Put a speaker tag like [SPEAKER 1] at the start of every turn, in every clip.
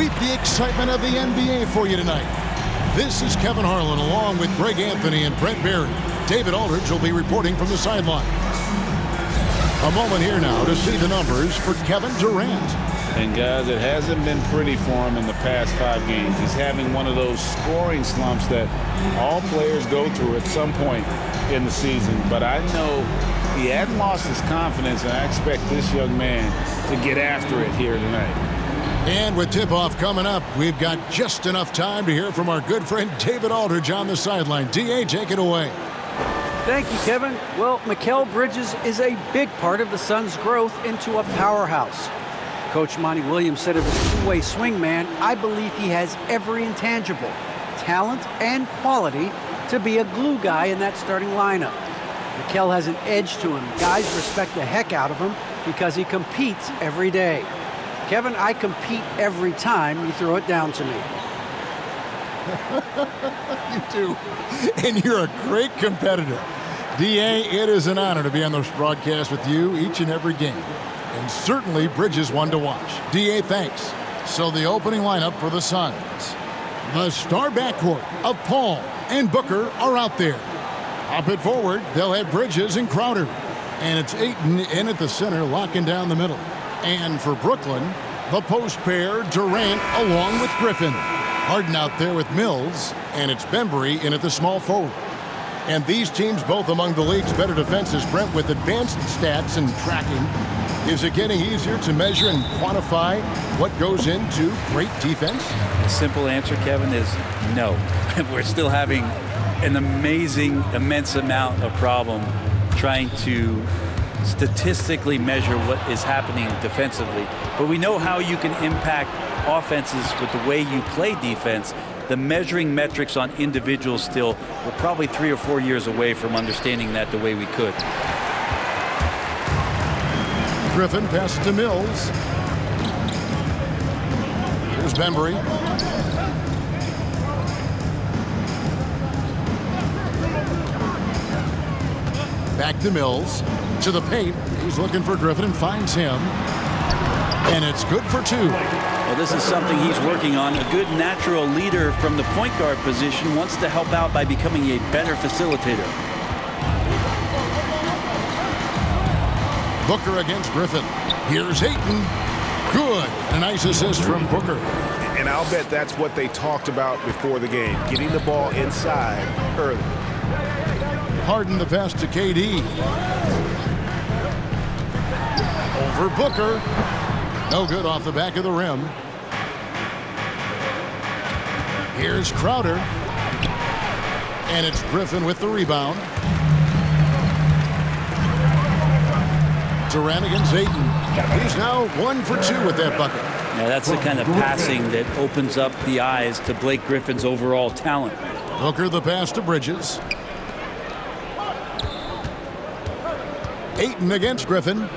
[SPEAKER 1] We've the excitement of the NBA for you tonight. This is Kevin Harlan along with Greg Anthony and Brent Barry. David Aldridge will be reporting from the sideline. A moment here now to see the numbers for Kevin Durant.
[SPEAKER 2] And guys, it hasn't been pretty for him in the past 5 games. He's having one of those scoring slumps that all players go through at some point in the season. But I know he hadn't lost his confidence, and I expect this young man to get after it here tonight.
[SPEAKER 1] And with tip-off coming up, we've got just enough time to hear from our good friend David Aldridge on the sideline. D.A., take it away.
[SPEAKER 3] Thank you, Kevin. Well, Mikal Bridges is a big part of the Suns' growth into a powerhouse. Coach Monty Williams said of his two-way swing man, I believe he has every intangible, talent and quality to be a glue guy in that starting lineup. Mikal has an edge to him. Guys respect the heck out of him because he competes every day. Kevin, I compete every time you throw it down to me.
[SPEAKER 1] You do. And you're a great competitor. D.A., it is an honor to be on this broadcast with you each and every game. And certainly Bridges one to watch. D.A., thanks. So the opening lineup for the Suns. The star backcourt of Paul and Booker are out there. Up it forward, they'll have Bridges and Crowder. And it's Ayton in at the center, locking down the middle. And for Brooklyn, the post pair, Durant along with Griffin. Harden out there with Mills, and it's Bembry in at the small forward. And these teams both among the league's better defenses, Brent, with advanced stats and tracking. Is it getting easier to measure and quantify what goes into great defense?
[SPEAKER 4] The simple answer, Kevin, is no. We're still having an immense amount of problem trying to statistically measure what is happening defensively. But we know how you can impact offenses with the way you play defense. The measuring metrics on individuals still, we're probably 3 or 4 years away from understanding that the way we could.
[SPEAKER 1] Griffin passes to Mills. Here's Bembry. Back to Mills. To the paint. He's looking for Griffin and finds him. And it's good for 2.
[SPEAKER 4] Well, this is something he's working on. A good natural leader from the point guard position wants to help out by becoming a better facilitator.
[SPEAKER 1] Booker against Griffin. Here's Ayton. Good. A nice assist from Booker.
[SPEAKER 5] And I'll bet that's what they talked about before the game, getting the ball inside early.
[SPEAKER 1] Harden the pass to KD. Over Booker. No good off the back of the rim. Here's Crowder. And it's Griffin with the rebound. Durant against Ayton. He's now 1 for 2 with that bucket.
[SPEAKER 4] Yeah, that's the kind of passing that opens up the eyes to Blake Griffin's overall talent.
[SPEAKER 1] Booker the pass to Bridges. Ayton against Griffin.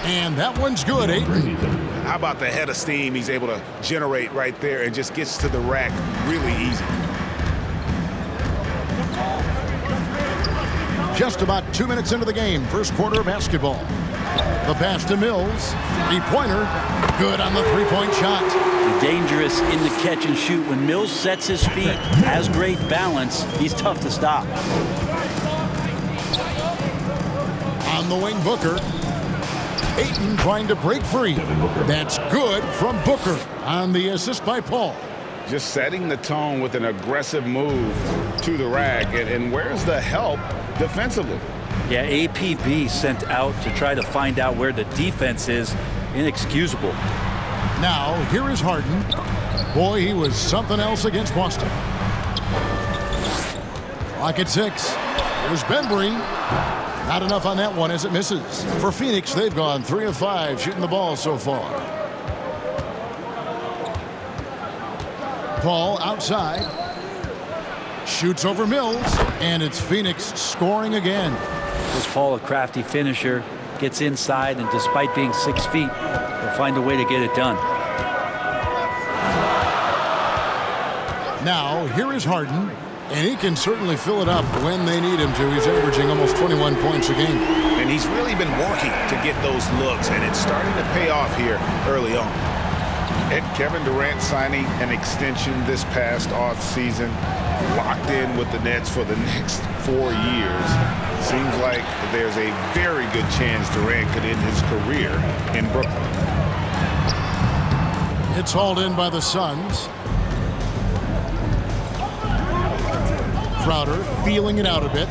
[SPEAKER 1] And that one's good, Ayton.
[SPEAKER 5] How about the head of steam he's able to generate right there and just gets to the rack really easy.
[SPEAKER 1] Just about 2 minutes into the game, first quarter of basketball. The pass to Mills. Three-pointer. Good on the three-point shot.
[SPEAKER 4] Dangerous in the catch and shoot. When Mills sets his feet, has great balance, he's tough to stop.
[SPEAKER 1] On the wing, Booker. Ayton trying to break free. That's good from Booker on the assist by Paul.
[SPEAKER 2] Just setting the tone with an aggressive move to the rack. And where's the help defensively?
[SPEAKER 4] Yeah, APB sent out to try to find out where the defense is. Inexcusable.
[SPEAKER 1] Now, here is Harden. Boy, he was something else against Boston. Clock at 6. Here's Bembry. Not enough on that one as it misses. For Phoenix, they've gone 3 of 5 shooting the ball so far. Paul outside. Shoots over Mills. And it's Phoenix scoring again.
[SPEAKER 4] Was Paul a crafty finisher? Gets inside, and despite being 6 feet, they'll find a way to get it done.
[SPEAKER 1] Now, here is Harden. And he can certainly fill it up when they need him to. He's averaging almost 21 points a game.
[SPEAKER 5] And he's really been working to get those looks, and it's starting to pay off here early on.
[SPEAKER 2] And Kevin Durant signing an extension this past offseason, locked in with the Nets for the next 4 years. Seems like there's a very good chance Durant could end his career in Brooklyn.
[SPEAKER 1] It's hauled in by the Suns. Crowder feeling it out a bit.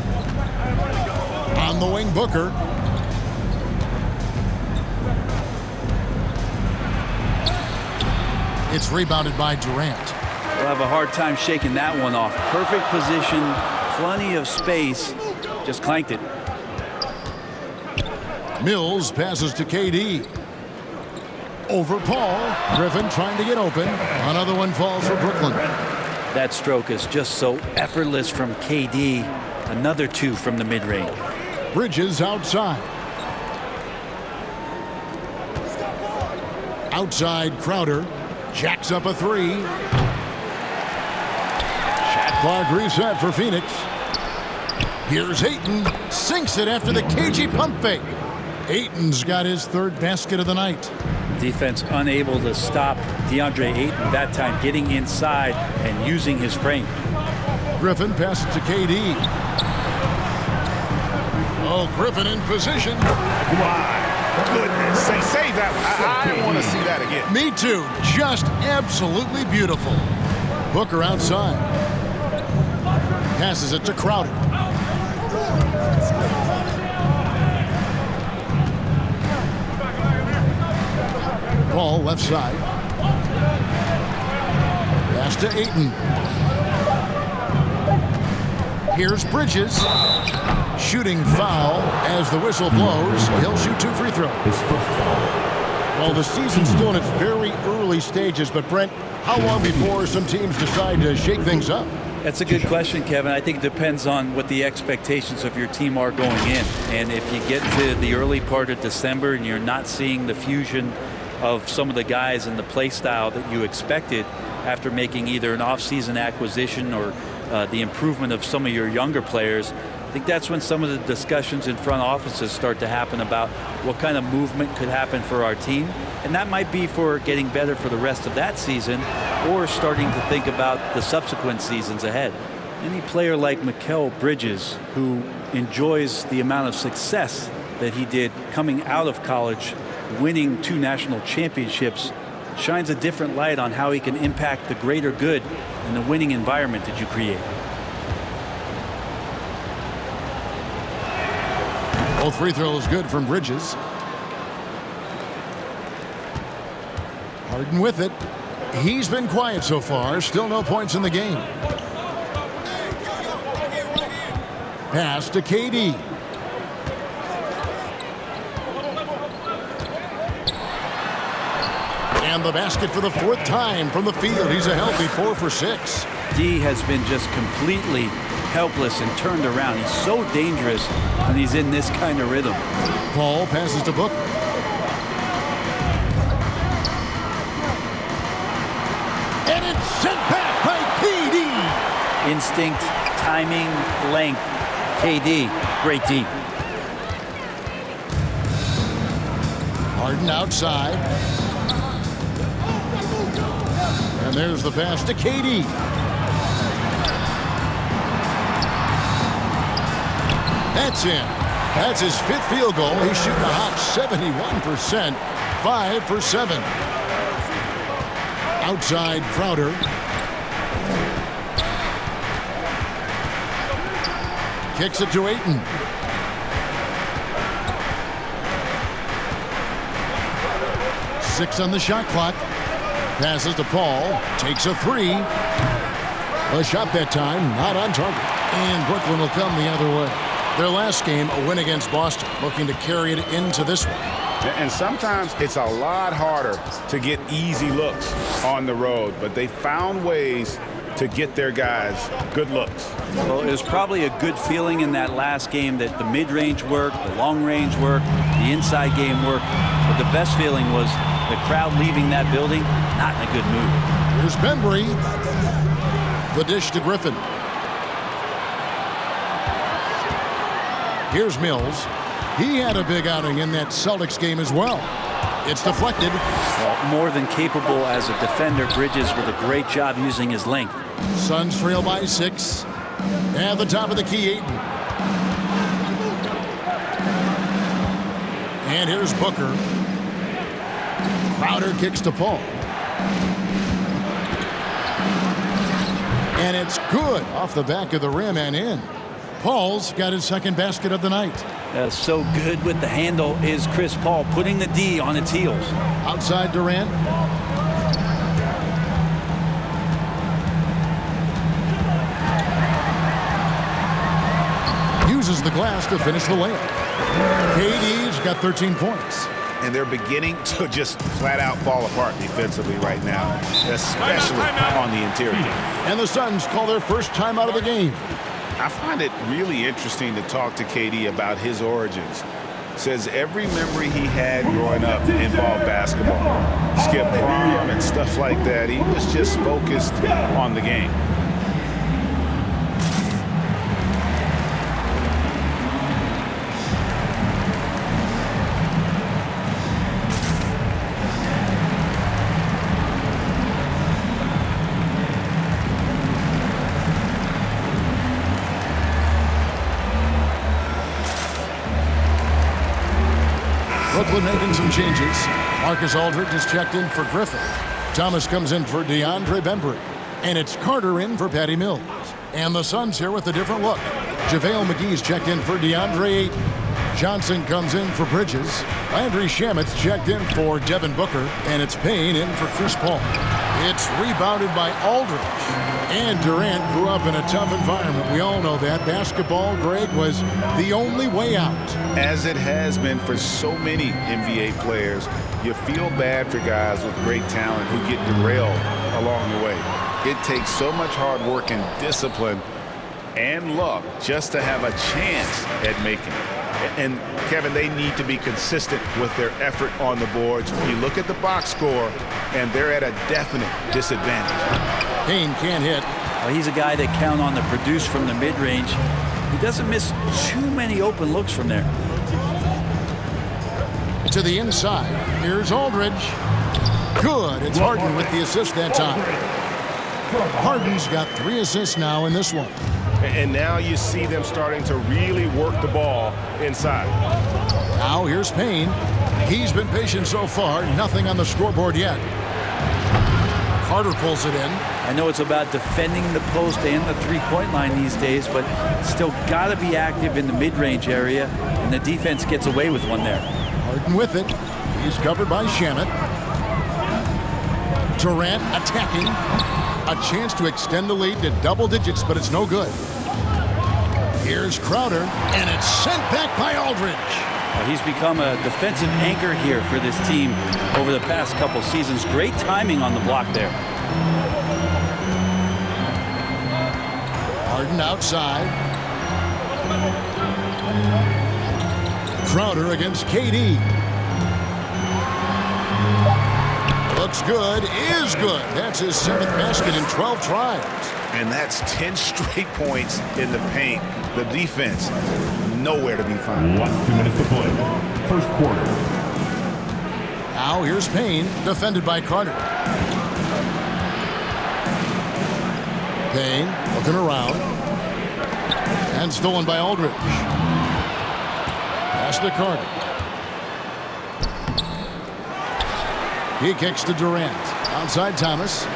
[SPEAKER 1] On the wing, Booker. It's rebounded by Durant.
[SPEAKER 4] We'll have a hard time shaking that one off. Perfect position, plenty of space, just clanked it.
[SPEAKER 1] Mills passes to KD. Over Paul. Griffin trying to get open. Another one falls for Brooklyn.
[SPEAKER 4] That stroke is just so effortless from KD. Another two from the mid-range.
[SPEAKER 1] Bridges outside. Outside Crowder. Jacks up a three. Shot clock reset for Phoenix. Here's Ayton. Sinks it after the cagey pump fake. Ayton's got his third basket of the night.
[SPEAKER 4] Defense unable to stop Deandre Ayton that time, getting inside and using his frame.
[SPEAKER 1] Griffin passes to KD. Oh, Griffin in position.
[SPEAKER 5] My goodness. Save that. I want to see that again.
[SPEAKER 1] Me too. Just absolutely beautiful. Booker outside. Passes it to Crowder. Paul left side. Pass to Ayton. Here's Bridges. Shooting foul as the whistle blows. He'll shoot 2 free throws. Well, the season's still in its very early stages, but Brent, how long before some teams decide to shake things up?
[SPEAKER 4] That's a good question, Kevin. I think it depends on what the expectations of your team are going in. And if you get to the early part of December and you're not seeing the fusion of some of the guys and the play style that you expected after making either an off-season acquisition or the improvement of some of your younger players, I think that's when some of the discussions in front offices start to happen about what kind of movement could happen for our team. And that might be for getting better for the rest of that season or starting to think about the subsequent seasons ahead. Any player like Mikal Bridges, who enjoys the amount of success that he did coming out of college, winning 2 national championships, shines a different light on how he can impact the greater good in the winning environment that you create.
[SPEAKER 1] Both free throws good from Bridges. Harden with it. He's been quiet so far. Still no points in the game. Pass to KD. And the basket for the 4th time from the field. He's a healthy 4 for 6.
[SPEAKER 4] D has been just completely helpless and turned around. He's so dangerous when he's in this kind of rhythm.
[SPEAKER 1] Paul passes to Booker. And it's sent back by KD.
[SPEAKER 4] Instinct, timing, length. KD, great D.
[SPEAKER 1] Harden outside. And there's the pass to KD. That's in. That's his 5th field goal. He's shooting a hot 71%. 5 for 7. Outside Crowder. Kicks it to Ayton. Six on the shot clock. Passes to Paul. Takes a 3. A shot that time, not on target. And Brooklyn will come the other way. Their last game, a win against Boston, looking to carry it into this one.
[SPEAKER 2] And sometimes it's a lot harder to get easy looks on the road, but they found ways to get their guys good looks.
[SPEAKER 4] Well, it was probably a good feeling in that last game that the mid-range worked, the long-range worked, the inside game worked. But the best feeling was the crowd leaving that building not in a good mood.
[SPEAKER 1] Here's Bembry. The dish to Griffin. Here's Mills. He had a big outing in that Celtics game as well. It's deflected.
[SPEAKER 4] Well, more than capable as a defender, Bridges with a great job using his length.
[SPEAKER 1] Suns trail by 6. At the top of the key, Ayton. And here's Booker. Crowder kicks to Paul. And it's good off the back of the rim and in. Paul's got his second basket of the night.
[SPEAKER 4] So good with the handle is Chris Paul, putting the D on its heels.
[SPEAKER 1] Outside Durant. Uses the glass to finish the layup. KD's got 13 points.
[SPEAKER 5] And they're beginning to just flat out fall apart defensively right now, especially on the interior.
[SPEAKER 1] And the Suns call their first timeout of the game.
[SPEAKER 5] I find it really interesting to talk to KD about his origins. Says every memory he had growing up involved basketball. Skip prom and stuff like that. He was just focused on the game.
[SPEAKER 1] Brooklyn making some changes. Marcus Aldridge is checked in for Griffin. Thomas comes in for DeAndre Bembry. And it's Carter in for Patty Mills. And the Suns here with a different look. JaVale McGee's checked in for Deandre Ayton. Johnson comes in for Bridges. Landry Shamet's checked in for Devin Booker. And it's Payne in for Chris Paul. It's rebounded by Aldridge. And Durant grew up in a tough environment. We all know that. Basketball, Greg, was the only way out.
[SPEAKER 5] As it has been for so many NBA players, you feel bad for guys with great talent who get derailed along the way. It takes so much hard work and discipline and luck just to have a chance at making it. And, Kevin, they need to be consistent with their effort on the boards. You look at the box score, and they're at a definite disadvantage.
[SPEAKER 1] Payne can't hit.
[SPEAKER 4] Well, he's a guy that count on to produce from the mid-range. He doesn't miss too many open looks from there.
[SPEAKER 1] To the inside. Here's Aldridge. Good. It's Harden with the assist that time. Harden's got 3 assists now in this one.
[SPEAKER 6] And now you see them starting to really work the ball inside.
[SPEAKER 1] Now here's Payne. He's been patient so far. Nothing on the scoreboard yet. Carter pulls it in.
[SPEAKER 4] I know it's about defending the post and the three-point line these days, but still got to be active in the mid-range area, and the defense gets away with one there.
[SPEAKER 1] Harden with it. He's covered by Shamet. Durant attacking. A chance to extend the lead to double digits, but it's no good. Here's Crowder, and it's sent back by Aldridge.
[SPEAKER 4] Well, he's become a defensive anchor here for this team over the past couple seasons. Great timing on the block there.
[SPEAKER 1] Harden outside. Crowder against KD. Looks good, is good. That's his 7th basket in 12 tries.
[SPEAKER 5] And that's 10 straight points in the paint. The defense, nowhere to be found.
[SPEAKER 7] Last 2 minutes to play. First quarter.
[SPEAKER 1] Now here's Payne, defended by Carter. Payne looking around. And stolen by Aldridge. Pass to Carter. He kicks to Durant. Outside Thomas.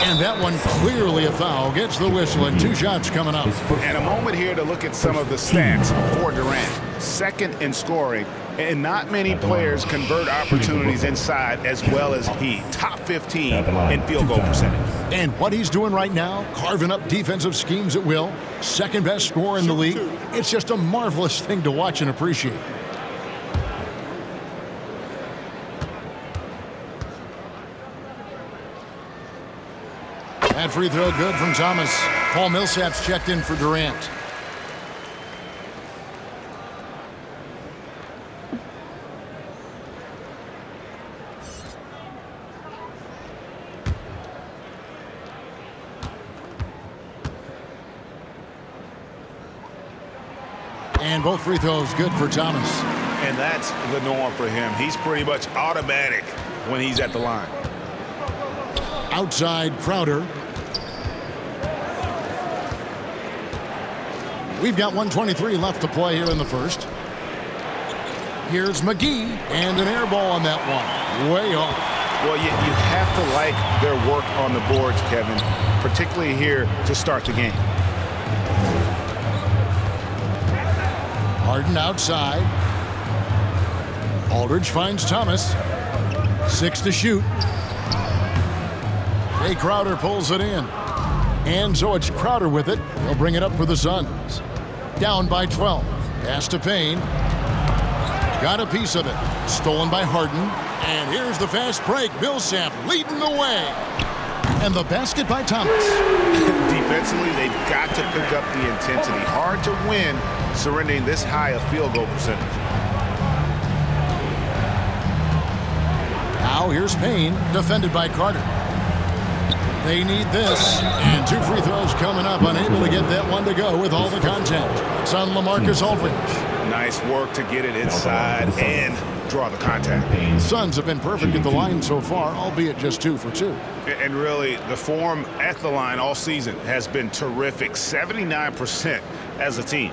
[SPEAKER 1] And that one clearly a foul. Gets the whistle and 2 shots coming up.
[SPEAKER 5] And a moment here to look at some of the stats for Durant. 2nd in scoring, and not many players convert opportunities inside as well as he. Top 15 in field goal percentage.
[SPEAKER 1] And what he's doing right now, carving up defensive schemes at will. 2nd best scorer in the league. It's just a marvelous thing to watch and appreciate. That free throw good from Thomas. Paul Millsap's checked in for Durant. And both free throws good for Thomas.
[SPEAKER 5] And that's the norm for him. He's pretty much automatic when he's at the line.
[SPEAKER 1] Outside Crowder. We've got 1:23 left to play here in the first. Here's McGee, and an air ball on that one. Way off.
[SPEAKER 5] Well, you have to like their work on the boards, Kevin, particularly here to start the game.
[SPEAKER 1] Harden outside. Aldridge finds Thomas. 6 to shoot. Jay Crowder pulls it in. And so it's Crowder with it. He'll bring it up for the Suns. Down by 12. Pass to Payne. Got a piece of it. Stolen by Harden. And here's the fast break. Millsap leading the way. And the basket by Thomas.
[SPEAKER 5] Defensively, they've got to pick up the intensity. Hard to win surrendering this high a field goal percentage.
[SPEAKER 1] Now here's Payne, defended by Carter. They need this. And 2 free throws coming up. Unable to get that one to go with all the contact. It's on LaMarcus Aldridge.
[SPEAKER 5] Nice work to get it inside and draw the contact.
[SPEAKER 1] The Suns have been perfect at the line so far, albeit just 2 for 2.
[SPEAKER 5] And really, the form at the line all season has been terrific. 79% as a team.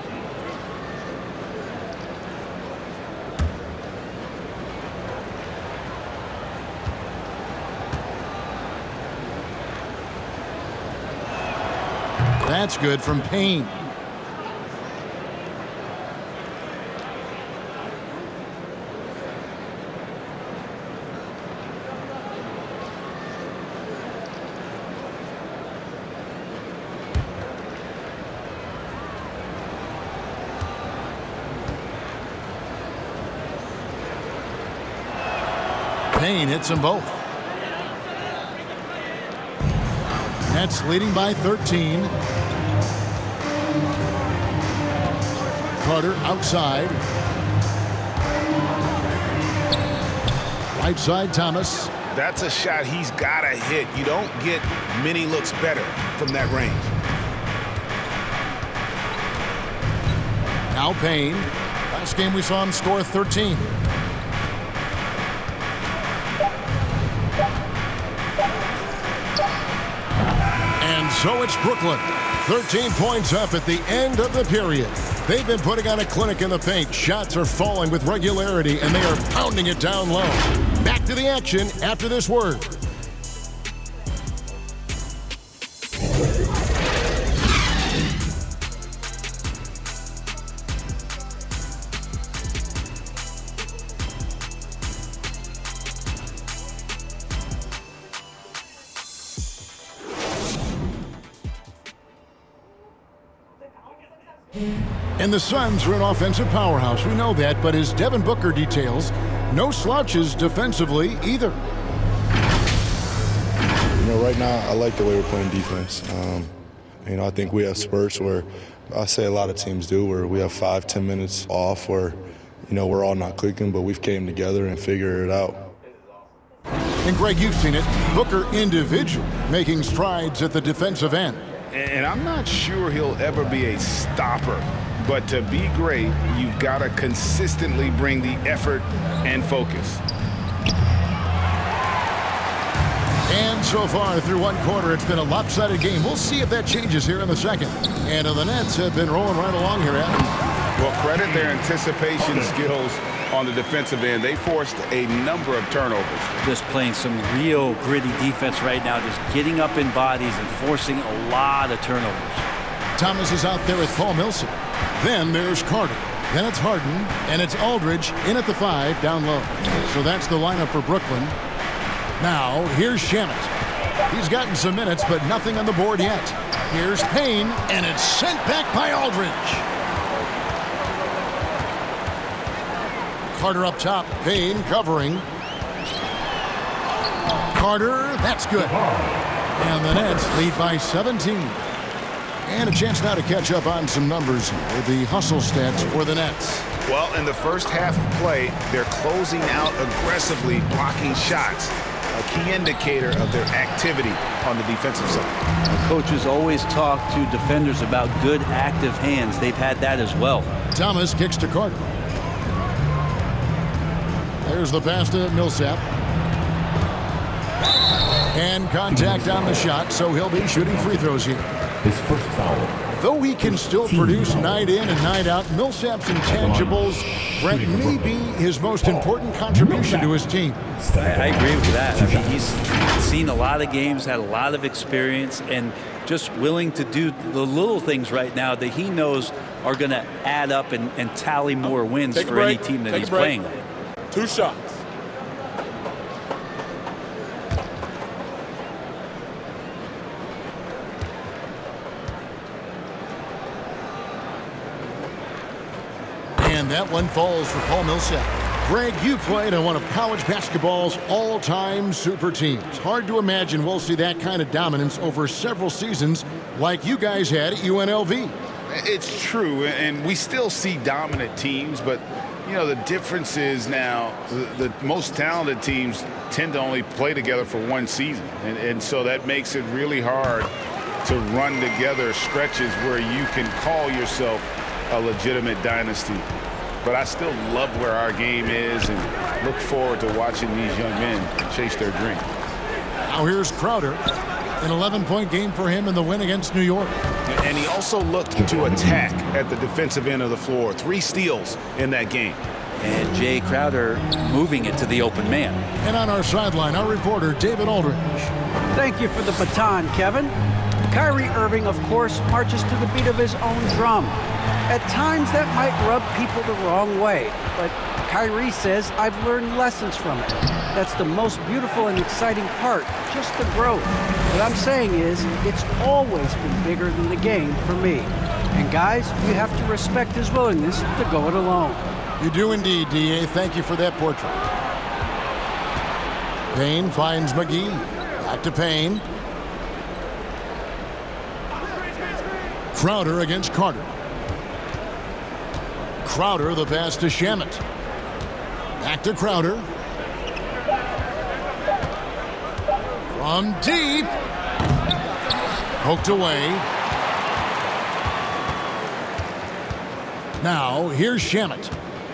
[SPEAKER 1] That's good from Payne. Payne hits them both. Nets leading by 13. Carter outside. Right side Thomas.
[SPEAKER 5] That's a shot he's got to hit. You don't get many looks better from that range.
[SPEAKER 1] Now Payne. Last game we saw him score 13. And so it's Brooklyn. 13 points up at the end of the period. They've been putting on a clinic in the paint. Shots are falling with regularity, and they are pounding it down low. Back to the action after this word. And the Suns are an offensive powerhouse. We know that, but as Devin Booker details, no slouches defensively either.
[SPEAKER 8] You know, right now, I like the way we're playing defense. You know, I think we have spurts where I say a lot of teams do, where we have 5-10 minutes off where, you know, we're all not clicking, but we've came together and figured it out.
[SPEAKER 1] And Greg, you've seen it. Booker individually making strides at the defensive end.
[SPEAKER 5] And I'm not sure he'll ever be a stopper. But to be great, you've got to consistently bring the effort and focus.
[SPEAKER 1] And so far through one quarter, it's been a lopsided game. We'll see if that changes here in the second. And the Nets have been rolling right along here, Adam.
[SPEAKER 5] Well, credit their anticipation skills on the defensive end. They forced a number of turnovers.
[SPEAKER 4] Just playing some real gritty defense right now, just getting up in bodies and forcing a lot of turnovers.
[SPEAKER 1] Thomas is out there with Paul Millsap. Then there's Carter. Then it's Harden, and it's Aldridge in at the 5 down low. So that's the lineup for Brooklyn. Now, here's Shamet. He's gotten some minutes, but nothing on the board yet. Here's Payne, and it's sent back by Aldridge. Carter up top. Payne covering. Carter, that's good. And the Nets lead by 17. And a chance now to catch up on some numbers with the hustle stats for the Nets.
[SPEAKER 5] Well, in the first half of play, they're closing out aggressively, blocking shots. a key indicator of their activity on the defensive side.
[SPEAKER 4] Coaches always talk to defenders about good active hands. They've had that as well.
[SPEAKER 1] Thomas kicks to Carter. There's the pass to Millsap. And contact on the shot, so he'll be shooting free throws here.
[SPEAKER 7] His first foul.
[SPEAKER 1] Though he can still produce night in and night out, Millsap's intangibles, Brent, may be his most important contribution to his team.
[SPEAKER 4] I agree with that. I mean, he's seen a lot of games, had a lot of experience, and just willing to do the little things right now that he knows are going to add up and tally more wins for any team that he's playing.
[SPEAKER 6] 2 shots.
[SPEAKER 1] And that one falls for Paul Millsap. Greg, you played on one of college basketball's all-time super teams. Hard to imagine we'll see that kind of dominance over several seasons like you guys had at UNLV.
[SPEAKER 5] It's true, and we still see dominant teams, but you know, the difference is now the most talented teams tend to only play together for one season, and so that makes it really hard to run together stretches where you can call yourself a legitimate dynasty. But I still love where our game is and look forward to watching these young men chase their dream.
[SPEAKER 1] Now here's Crowder. An 11-point game for him in the win against New York.
[SPEAKER 5] And he also looked to attack at the defensive end of the floor. 3 steals in that game.
[SPEAKER 4] And Jay Crowder moving it to the open man.
[SPEAKER 1] And on our sideline, our reporter, David Aldridge.
[SPEAKER 3] Thank you for the baton, Kevin. Kyrie Irving, of course, marches to the beat of his own drum. At times, that might rub people the wrong way, but Kyrie says, I've learned lessons from it. That's the most beautiful and exciting part, just the growth. What I'm saying is, it's always been bigger than the game for me. And guys, you have to respect his willingness to go it alone.
[SPEAKER 1] You do indeed, D.A. Thank you for that portrait. Payne finds McGee. Back to Payne. Crowder against Carter. Crowder, the pass to Shamet. Back to Crowder. From deep. Poked away. Now, here's Shamet.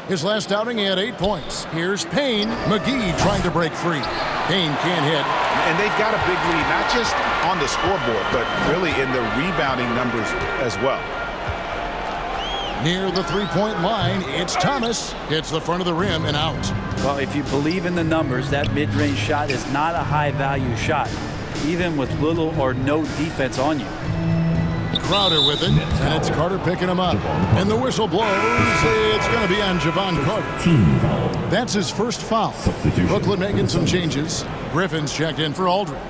[SPEAKER 1] His last outing, he had 8 points. Here's Payne. McGee trying to break free. Payne can't hit.
[SPEAKER 5] And they've got a big lead, not just on the scoreboard, but really in the rebounding numbers as well.
[SPEAKER 1] Near the three-point line, it's Thomas. Hits the front of the rim and out.
[SPEAKER 4] Well, if you believe in the numbers, that mid-range shot is not a high-value shot, even with little or no defense on you.
[SPEAKER 1] Crowder with it, and it's Carter picking him up. And the whistle blows. It's going to be on Javon Carter. That's his first foul. Brooklyn making some changes. Griffin's checked in for Aldridge.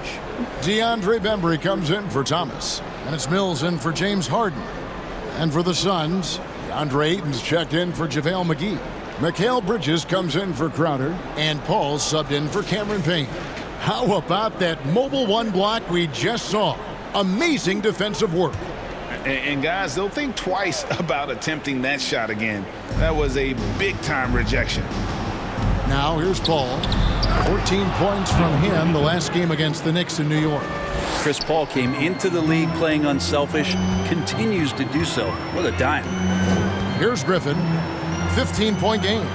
[SPEAKER 1] DeAndre Bembry comes in for Thomas. And it's Mills in for James Harden. And for the Suns, Deandre Ayton's checked in for JaVale McGee. Mikal Bridges comes in for Crowder. And Paul subbed in for Cameron Payne. How about that mobile one block we just saw? Amazing defensive work.
[SPEAKER 5] And guys, they'll think twice about attempting that shot again. That was a big-time rejection.
[SPEAKER 1] Now here's Paul. 14 points from him the last game against the Knicks in New York.
[SPEAKER 4] Chris Paul came into the league playing unselfish, continues to do so. What a dime.
[SPEAKER 1] Here's Griffin. 15-point game.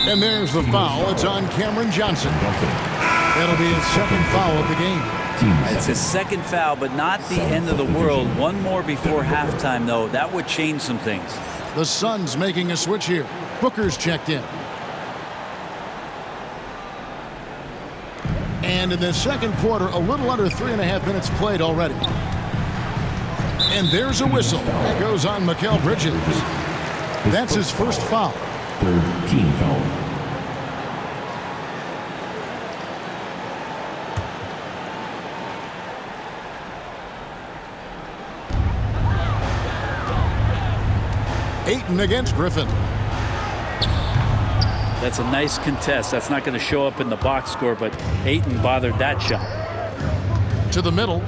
[SPEAKER 1] And there's the foul. It's on Cameron Johnson. That'll be his second foul of the game.
[SPEAKER 4] It's his second foul, but not the end of the world. One more before halftime, though. That would change some things.
[SPEAKER 1] The Suns making a switch here. Booker's checked in. And in the second quarter, a little under 3.5 minutes played already. And there's a whistle. That goes on Mikal Bridges. That's his first foul.
[SPEAKER 7] Third team foul.
[SPEAKER 1] Ayton against Griffin.
[SPEAKER 4] That's a nice contest. That's not going to show up in the box score, but Ayton bothered that shot.
[SPEAKER 1] To the middle.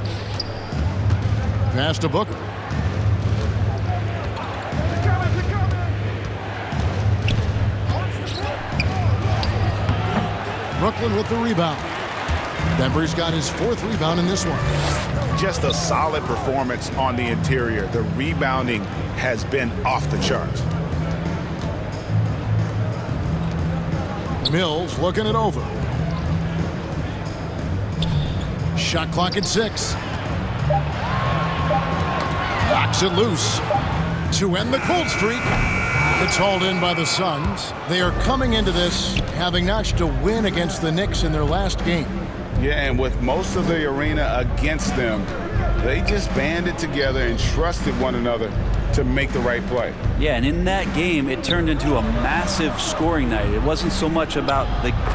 [SPEAKER 1] Pass to Booker. Brooklyn with the rebound. Bembry's got his 4th rebound in this one.
[SPEAKER 5] Just a solid performance on the interior. The rebounding has been off the charts.
[SPEAKER 1] Mills looking it over. Shot clock at 6. Knocks it loose to end the cold streak. It's hauled in by the Suns. They are coming into this having notched a win against the Knicks in their last game.
[SPEAKER 5] Yeah, and with most of the arena against them, they just banded together and trusted one another to make the right play.
[SPEAKER 4] Yeah, and in that game, it turned into a massive scoring night. It wasn't so much about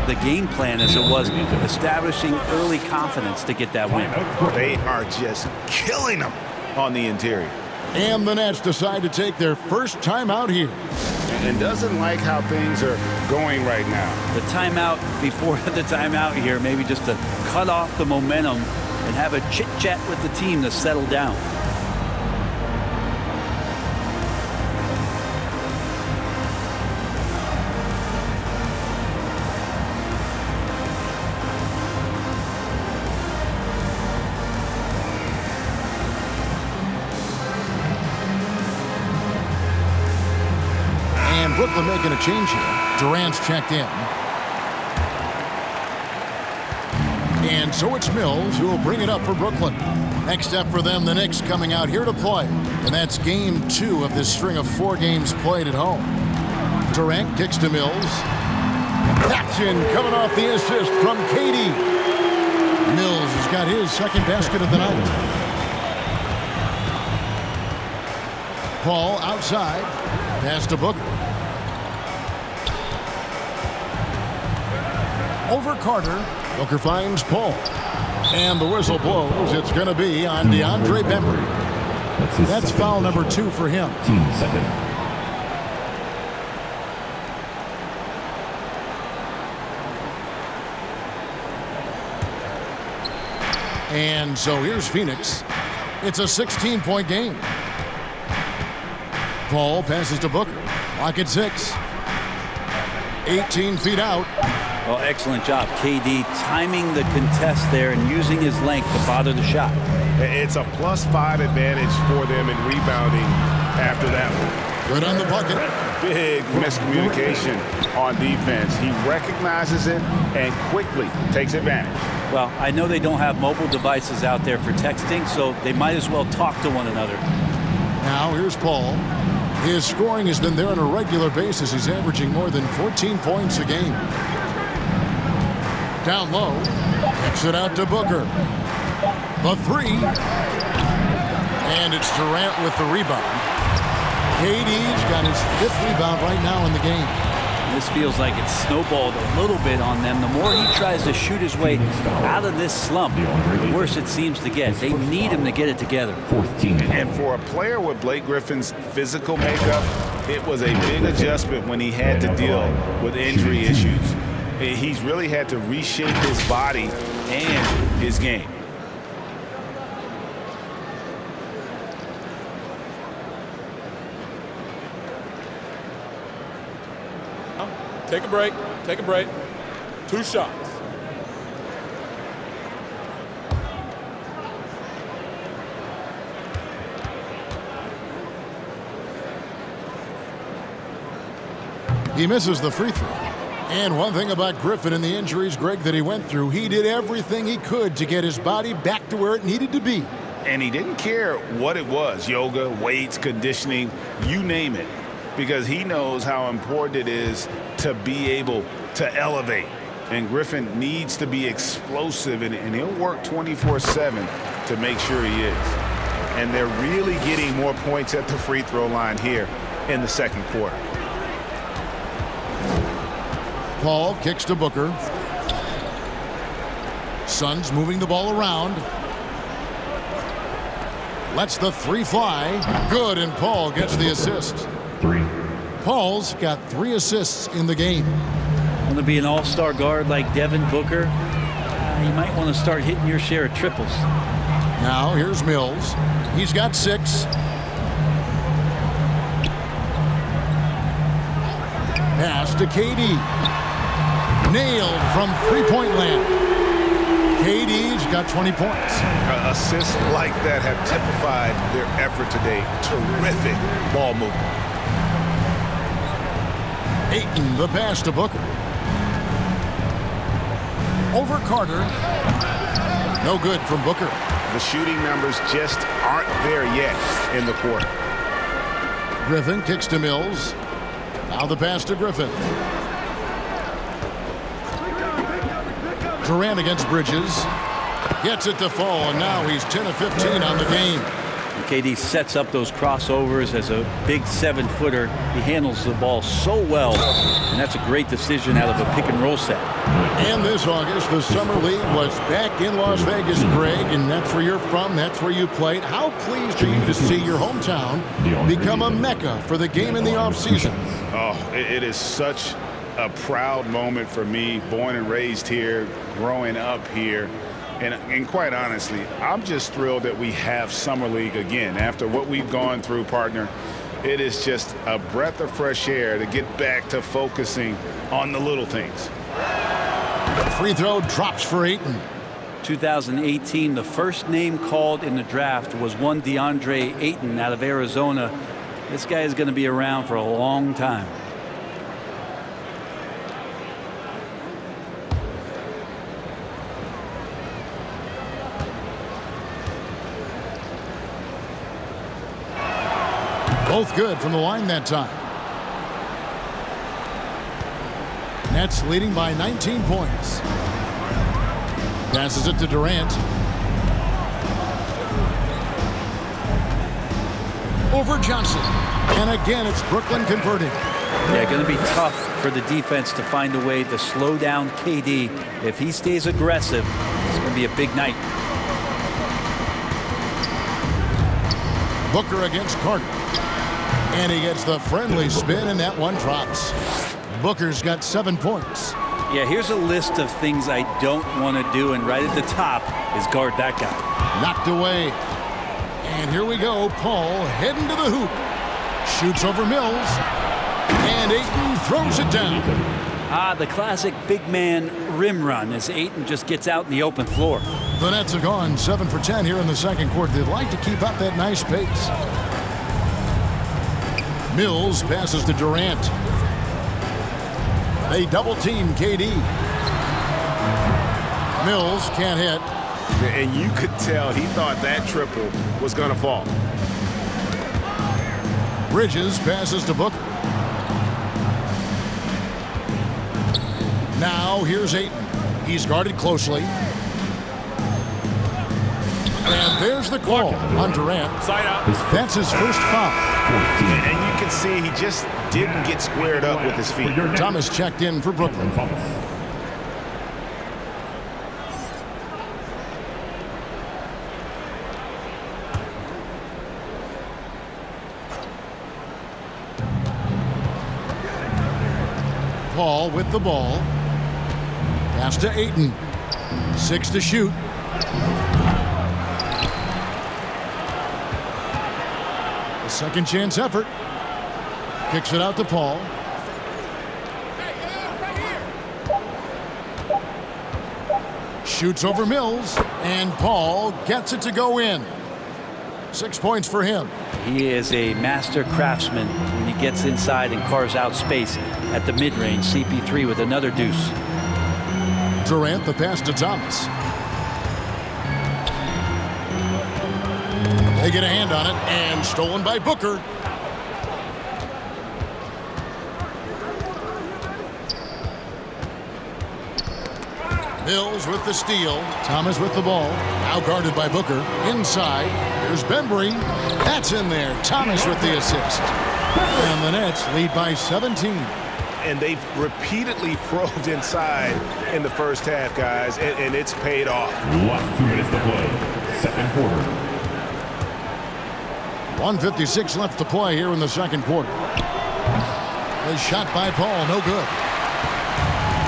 [SPEAKER 4] the game plan as it was establishing early confidence to get that win.
[SPEAKER 5] They are just killing them on the interior.
[SPEAKER 1] And the Nets decide to take their first timeout here.
[SPEAKER 5] And doesn't like how things are going right now.
[SPEAKER 4] The timeout before the timeout here, maybe just to cut off the momentum and have a chit-chat with the team to settle down.
[SPEAKER 1] Brooklyn making a change here. Durant's checked in. And so it's Mills who will bring it up for Brooklyn. Next up for them, the Knicks coming out here to play. And that's game 2 of this string of 4 games played at home. Durant kicks to Mills. That's in, coming off the assist from KD. Mills has got his 2nd basket of the night. Paul outside. Pass to Booker. Over Carter. Booker finds Paul. And the whistle blows. It's going to be on Deandre Bembry. That's foul number 2 for him.
[SPEAKER 7] Team second.
[SPEAKER 1] And so here's Phoenix. It's a 16-point game. Paul passes to Booker. Lock at 6. 18 feet out.
[SPEAKER 4] Well, excellent job, KD, timing the contest there and using his length to bother the shot.
[SPEAKER 6] It's a +5 advantage for them in rebounding after that one.
[SPEAKER 1] Good on the bucket.
[SPEAKER 5] Big miscommunication on defense. He recognizes it and quickly takes advantage.
[SPEAKER 4] Well, I know they don't have mobile devices out there for texting, so they might as well talk to one another.
[SPEAKER 1] Now here's Paul. His scoring has been there on a regular basis. He's averaging more than 14 points a game. Down low. Kicks it out to Booker. The 3. And it's Durant with the rebound. KD's got his 5th rebound right now in the game.
[SPEAKER 4] This feels like it's snowballed a little bit on them. The more he tries to shoot his way out of this slump, the worse it seems to get. They need him to get it together.
[SPEAKER 5] And for a player with Blake Griffin's physical makeup, it was a big adjustment when he had to deal with injury issues. He's really had to reshape his body and his game.
[SPEAKER 9] Take a break. Take a break. 2 shots.
[SPEAKER 1] He misses the free throw. And one thing about Griffin and the injuries, Greg, that he went through, he did everything he could to get his body back to where it needed to be.
[SPEAKER 5] And he didn't care what it was, yoga, weights, conditioning, you name it, because he knows how important it is to be able to elevate. And Griffin needs to be explosive, and he'll work 24/7 to make sure he is. And they're really getting more points at the free throw line here in the 2nd quarter.
[SPEAKER 1] Paul kicks to Booker. Suns moving the ball around. Lets the 3 fly. Good, and Paul gets the assist.
[SPEAKER 7] 3.
[SPEAKER 1] Paul's got 3 assists in the game.
[SPEAKER 4] Want to be an all-star guard like Devin Booker? You might want to start hitting your share of triples.
[SPEAKER 1] Now here's Mills. He's got 6. Pass to KD. Nailed from 3-point land. KD's got 20 points.
[SPEAKER 6] Assists like that have typified their effort today. Terrific ball movement.
[SPEAKER 1] Ayton, the pass to Booker. Over Carter. No good from Booker.
[SPEAKER 6] The shooting numbers just aren't there yet in the quarter.
[SPEAKER 1] Griffin kicks to Mills. Now the pass to Griffin. Durant against Bridges. Gets it to fall, and now he's 10 of 15 on the game.
[SPEAKER 4] And KD sets up those crossovers as a big 7-footer. He handles the ball so well, and that's a great decision out of a pick-and-roll set.
[SPEAKER 1] And this August, the Summer League was back in Las Vegas, Greg, and that's where you're from, that's where you played. How pleased are you to see your hometown become a mecca for the game in the offseason?
[SPEAKER 5] Oh, it is such a proud moment for me, born and raised here, growing up here. And quite honestly, I'm just thrilled that we have Summer League again. After what we've gone through, partner, it is just a breath of fresh air to get back to focusing on the little things.
[SPEAKER 1] Free throw drops for Ayton.
[SPEAKER 4] 2018, the first name called in the draft was one Deandre Ayton out of Arizona. This guy is going to be around for a long time.
[SPEAKER 1] Both good from the line that time. Nets leading by 19 points. Passes it to Durant. Over Johnson. And again, it's Brooklyn converting.
[SPEAKER 4] Yeah, going to be tough for the defense to find a way to slow down KD. If he stays aggressive, it's going to be a big night.
[SPEAKER 1] Booker against Carter. And he gets the friendly spin, and that one drops. Booker's got 7 points.
[SPEAKER 4] Yeah, here's a list of things I don't want to do, and right at the top is guard that guy.
[SPEAKER 1] Knocked away. And here we go. Paul heading to the hoop. Shoots over Mills. And Ayton throws it down.
[SPEAKER 4] The classic big man rim run as Ayton just gets out in the open floor.
[SPEAKER 1] The Nets have gone 7 for 10 here in the second quarter. They'd like to keep up that nice pace. Mills passes to Durant. They double team KD. Mills can't hit.
[SPEAKER 6] And you could tell he thought that triple was going to fall.
[SPEAKER 1] Bridges passes to Booker. Now here's Ayton. He's guarded closely. And there's the call on Durant.
[SPEAKER 9] Side out.
[SPEAKER 1] That's his first foul.
[SPEAKER 6] And you can see he just didn't get squared up with his feet.
[SPEAKER 1] Thomas checked in for Brooklyn. Paul with the ball. Pass to Ayton. 6 to shoot. A second chance effort. Kicks it out to Paul. Shoots over Mills. And Paul gets it to go in. 6 points for him.
[SPEAKER 4] He is a master craftsman when he gets inside and carves out space at the mid-range. CP3 with another deuce.
[SPEAKER 1] Durant, the pass to Thomas. They get a hand on it, and stolen by Booker. Mills with the steal. Thomas with the ball. Now guarded by Booker. Inside. Here's Bembry. That's in there. Thomas with the assist. And the Nets lead by 17.
[SPEAKER 6] And they've repeatedly probed inside in the first half, guys, and it's paid off.
[SPEAKER 7] Last 2 minutes to play. Second quarter.
[SPEAKER 1] 1:56 left to play here in the second quarter. A shot by Paul, no good.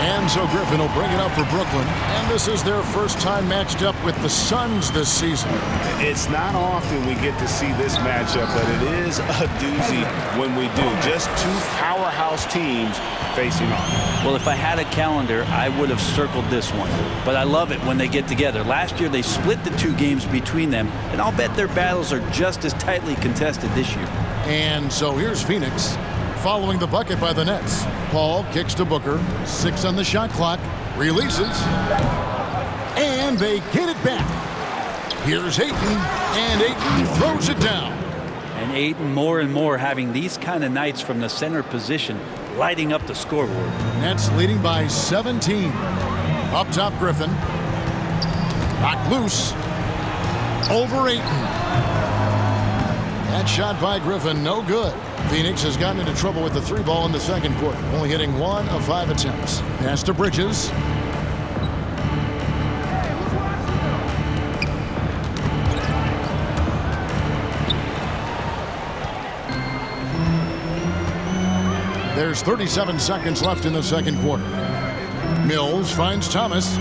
[SPEAKER 1] And so Griffin will bring it up for Brooklyn. And this is their first time matched up with the Suns this season.
[SPEAKER 5] It's not often we get to see this matchup, but it is a doozy when we do. Just two powerhouse teams facing off.
[SPEAKER 4] Well, if I had a calendar, I would have circled this one. But I love it when they get together. Last year, they split the 2 games between them, and I'll bet their battles are just as tightly contested this year.
[SPEAKER 1] And so here's Phoenix following the bucket by the Nets. Paul kicks to Booker. 6 on the shot clock. Releases. And they get it back. Here's Ayton. And Ayton throws it down.
[SPEAKER 4] And Ayton more and more having these kind of nights from the center position, lighting up the scoreboard.
[SPEAKER 1] Nets leading by 17. Up top, Griffin. Knocked loose. Over Ayton. That shot by Griffin, no good. Phoenix has gotten into trouble with the 3-ball in the second quarter, only hitting 1 of 5 attempts. Pass to Bridges. There's 37 seconds left in the second quarter. Mills finds Thomas.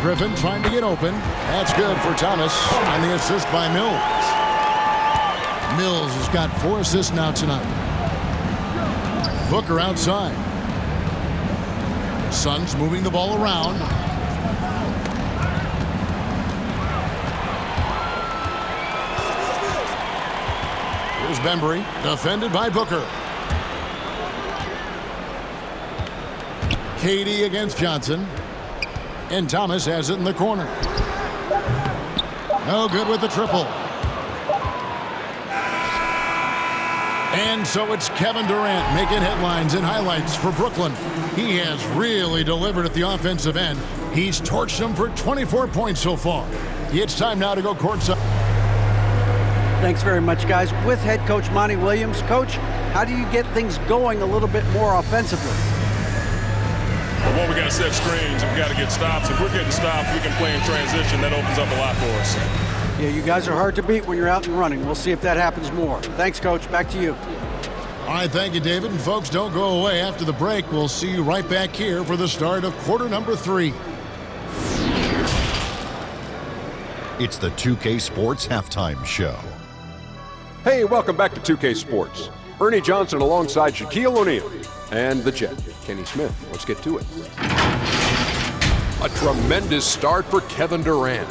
[SPEAKER 1] Griffin trying to get open. That's good for Thomas on the assist by Mills. Mills has got 4 assists now tonight. Booker outside. Suns moving the ball around. Here's Bembry, defended by Booker. Katie against Johnson. And Thomas has it in the corner. No good with the triple. And so it's Kevin Durant making headlines and highlights for Brooklyn. He has really delivered at the offensive end. He's torched them for 24 points so far. It's time now to go courtside.
[SPEAKER 3] Thanks very much, guys. With head coach Monty Williams. Coach, how do you get things going a little bit more offensively?
[SPEAKER 9] Well, we got to set screens and we got to get stops. If we're getting stops, we can play in transition. That opens up a lot for us.
[SPEAKER 3] Yeah, you guys are hard to beat when you're out and running. We'll see if that happens more. Thanks, Coach. Back to you.
[SPEAKER 1] All right, thank you, David. And folks, don't go away. After the break, we'll see you right back here for the start of quarter number 3.
[SPEAKER 10] It's the 2K Sports Halftime Show.
[SPEAKER 11] Hey, welcome back to 2K Sports. Ernie Johnson alongside Shaquille O'Neal and the Jet, Kenny Smith. Let's get to it. A tremendous start for Kevin Durant.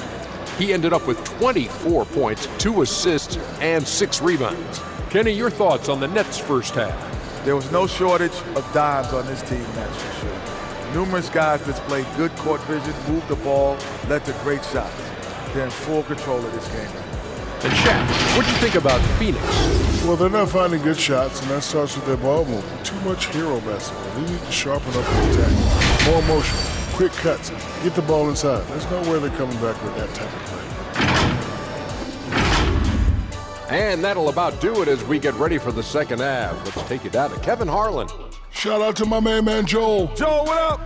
[SPEAKER 11] He ended up with 24 points, 2 assists, and 6 rebounds. Kenny, your thoughts on the Nets' first half?
[SPEAKER 12] There was no shortage of dimes on this team, that's for sure. Numerous guys displayed good court vision, moved the ball, led to great shots. They're in full control of this game.
[SPEAKER 11] And Shaq, what'd you think about Phoenix?
[SPEAKER 13] Well, they're not finding good shots, and that starts with their ball movement. Too much hero basketball. They need to sharpen up the attack. More motion, quick cuts, get the ball inside. There's no way they're coming back with that type of play.
[SPEAKER 11] And that'll about do it as we get ready for the second half. Let's take you down to Kevin Harlan.
[SPEAKER 13] Shout out to my man Joel.
[SPEAKER 12] Joel, what up?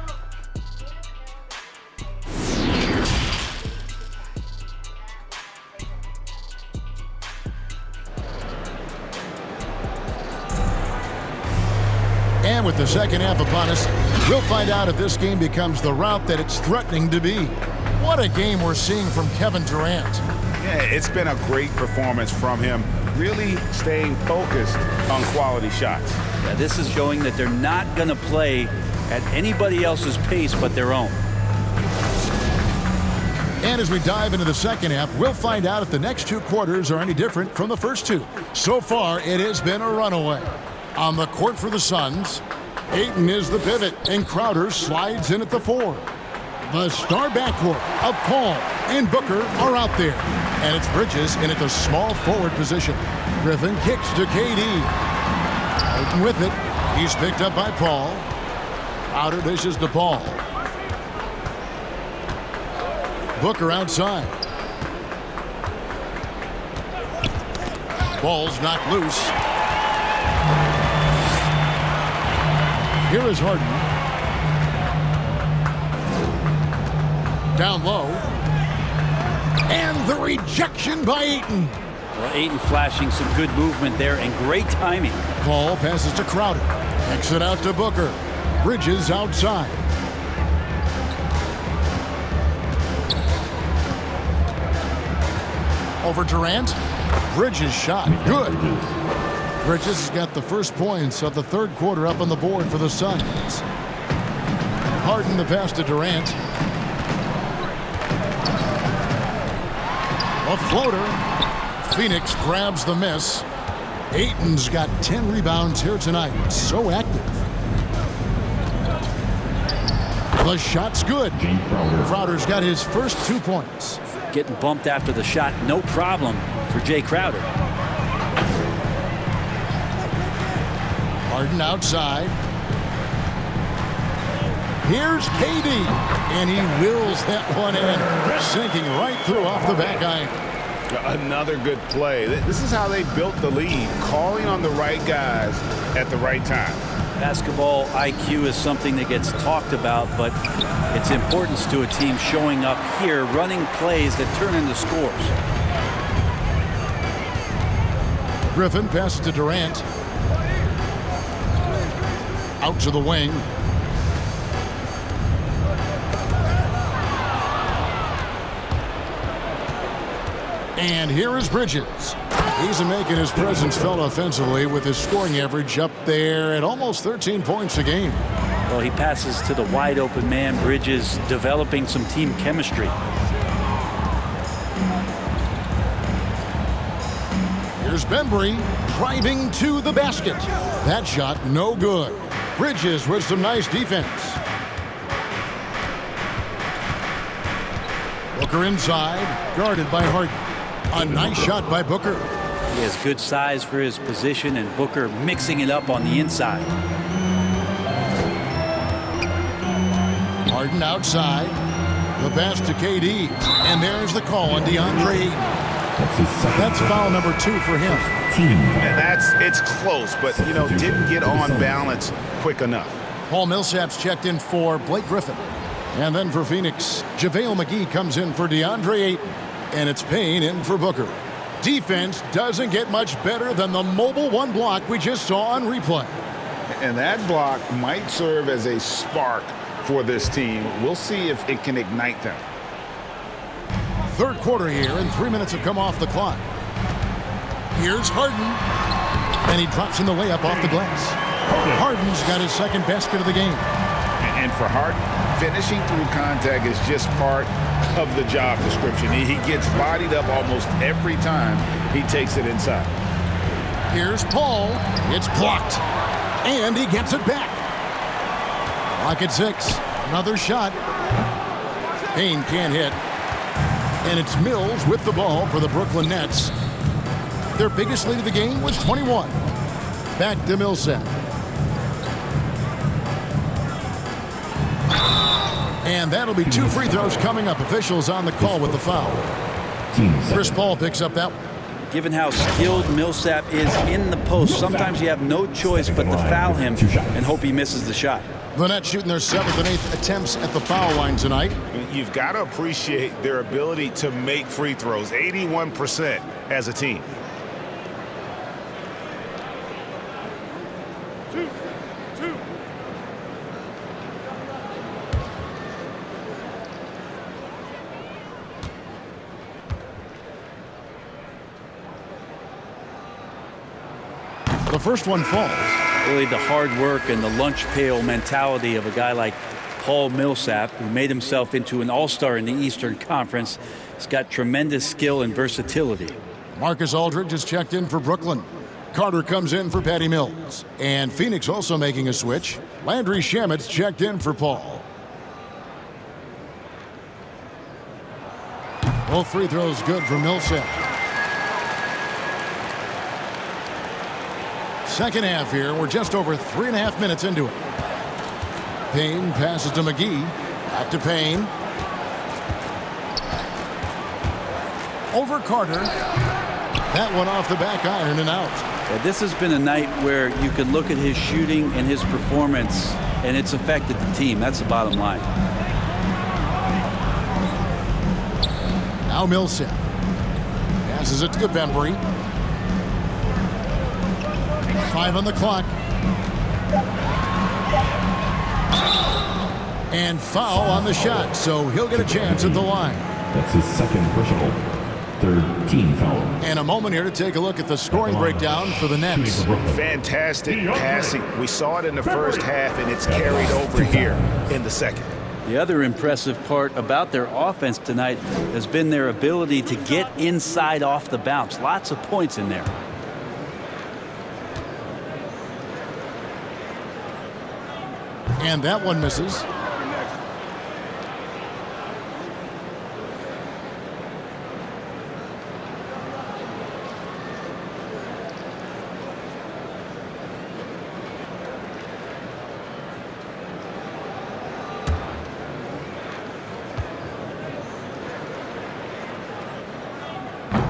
[SPEAKER 1] And with the second half upon us, we'll find out if this game becomes the route that it's threatening to be. What a game we're seeing from Kevin Durant.
[SPEAKER 2] Yeah, it's been a great performance from him, really staying focused on quality shots.
[SPEAKER 4] Yeah, this is showing that they're not going to play at anybody else's pace but their own.
[SPEAKER 1] And as we dive into the second half, we'll find out if the next 2 quarters are any different from the first 2. So far, it has been a runaway. On the court for the Suns, Ayton is the pivot, and Crowder slides in at the 4. The star backcourt of Paul and Booker are out there. And it's Bridges in at the small forward position. Griffin kicks to KD. Ayton with it. He's picked up by Paul. Crowder dishes to Paul. Booker outside. Ball's knocked loose. Here is Harden. Down low. And the rejection by Ayton.
[SPEAKER 4] Well, Ayton flashing some good movement there and great timing.
[SPEAKER 1] Paul passes to Crowder. Kicks it out to Booker. Bridges outside. Over Durant. Bridges shot. Good. Bridges has got the first points of the third quarter up on the board for the Suns. Harden the pass to Durant. A floater. Phoenix grabs the miss. Ayton's got 10 rebounds here tonight. So active. The shot's good. Crowder's got his first 2 points.
[SPEAKER 4] Getting bumped after the shot, no problem for Jay Crowder.
[SPEAKER 1] Harden outside. Here's KD, and he wills that one in, sinking right through off the back iron.
[SPEAKER 5] Another good play. This is how they built the lead, calling on the right guys at the right time.
[SPEAKER 4] Basketball IQ is something that gets talked about, but its importance to a team showing up here, running plays that turn into scores.
[SPEAKER 1] Griffin passes to Durant. Out to the wing. And here is Bridges. He's making his presence felt offensively with his scoring average up there at almost 13 points a game.
[SPEAKER 4] Well, he passes to the wide open man. Bridges developing some team chemistry.
[SPEAKER 1] Here's Bembry driving to the basket. That shot no good. Bridges with some nice defense. Booker inside, guarded by Harden. A nice shot by Booker.
[SPEAKER 4] He has good size for his position, and Booker mixing it up on the inside.
[SPEAKER 1] Harden outside. The pass to KD. And there's the call on Deandre Ayton. That's foul number 2 for him.
[SPEAKER 5] And it's close, but, didn't get on balance quick enough.
[SPEAKER 1] Paul Millsap's checked in for Blake Griffin. And then for Phoenix, JaVale McGee comes in for Deandre Ayton. And it's Payne in for Booker. Defense doesn't get much better than the mobile 1 block we just saw on replay.
[SPEAKER 5] And that block might serve as a spark for this team. We'll see if it can ignite them.
[SPEAKER 1] Third quarter here, and 3 minutes have come off the clock. Here's Harden. And he drops in the layup off the glass. Harden's got his second basket of the game.
[SPEAKER 5] And for Harden, finishing through contact is just part of the job description. He gets bodied up almost every time he takes it inside.
[SPEAKER 1] Here's Paul. It's blocked. And he gets it back. Clock at 6. Another shot. Payne can't hit. And it's Mills with the ball for the Brooklyn Nets. Their biggest lead of the game was 21. Back to Millsap. And that'll be 2 free throws coming up. Officials on the call with the foul. Chris Paul picks up that one.
[SPEAKER 4] Given how skilled Millsap is in the post, sometimes you have no choice but to foul him and hope he misses the shot.
[SPEAKER 1] The Nets shooting their 7th and 8th attempts at the foul line tonight.
[SPEAKER 5] You've got to appreciate their ability to make free throws. 81% as a team.
[SPEAKER 1] The first one falls.
[SPEAKER 4] Really the hard work and the lunch pail mentality of a guy like Paul Millsap, who made himself into an all-star in the Eastern Conference. He's got tremendous skill and versatility.
[SPEAKER 1] Marcus Aldridge is checked in for Brooklyn. Carter comes in for Patty Mills. And Phoenix also making a switch. Landry Shamet's checked in for Paul. Both free throws good for Millsap. Second half here. We're just over 3.5 minutes into it. Payne passes to McGee. Back to Payne. Over Carter. That one off the back iron and out.
[SPEAKER 4] Yeah, this has been a night where you could look at his shooting and his performance, and it's affected the team. That's the bottom line.
[SPEAKER 1] Now Millsap. Passes it to Bembry. 5 on the clock. And foul on the shot, so he'll get a chance at the line.
[SPEAKER 7] That's his second personal. 13 foul.
[SPEAKER 1] And a moment here to take a look at the scoring breakdown for the Nets.
[SPEAKER 5] Fantastic passing. We saw it in the first half, and it's carried over here in the second.
[SPEAKER 4] The other impressive part about their offense tonight has been their ability to get inside off the bounce. Lots of points in there.
[SPEAKER 1] And that one misses.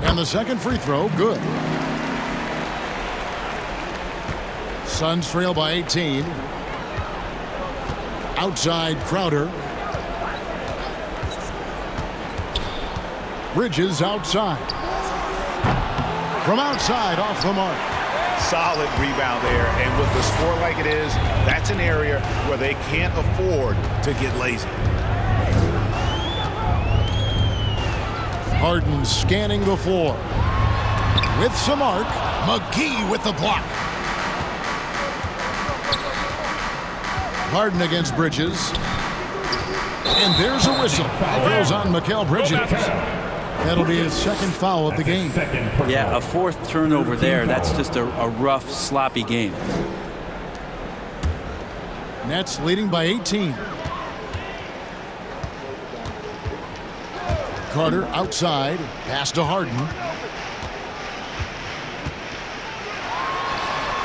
[SPEAKER 1] And the second free throw, good. Suns trail by 18. Outside Crowder. Bridges outside. From outside, off the mark.
[SPEAKER 5] Solid rebound there, and with the score like it is, that's an area where they can't afford to get lazy.
[SPEAKER 1] Harden scanning the floor. With some arc, McGee with the block. Harden against Bridges. And there's a whistle. Foul goes on Mikal Bridges. That'll be his second foul of the game.
[SPEAKER 4] Yeah, a fourth turnover there. That's just a rough, sloppy game.
[SPEAKER 1] Nets leading by 18. Carter outside. Pass to Harden.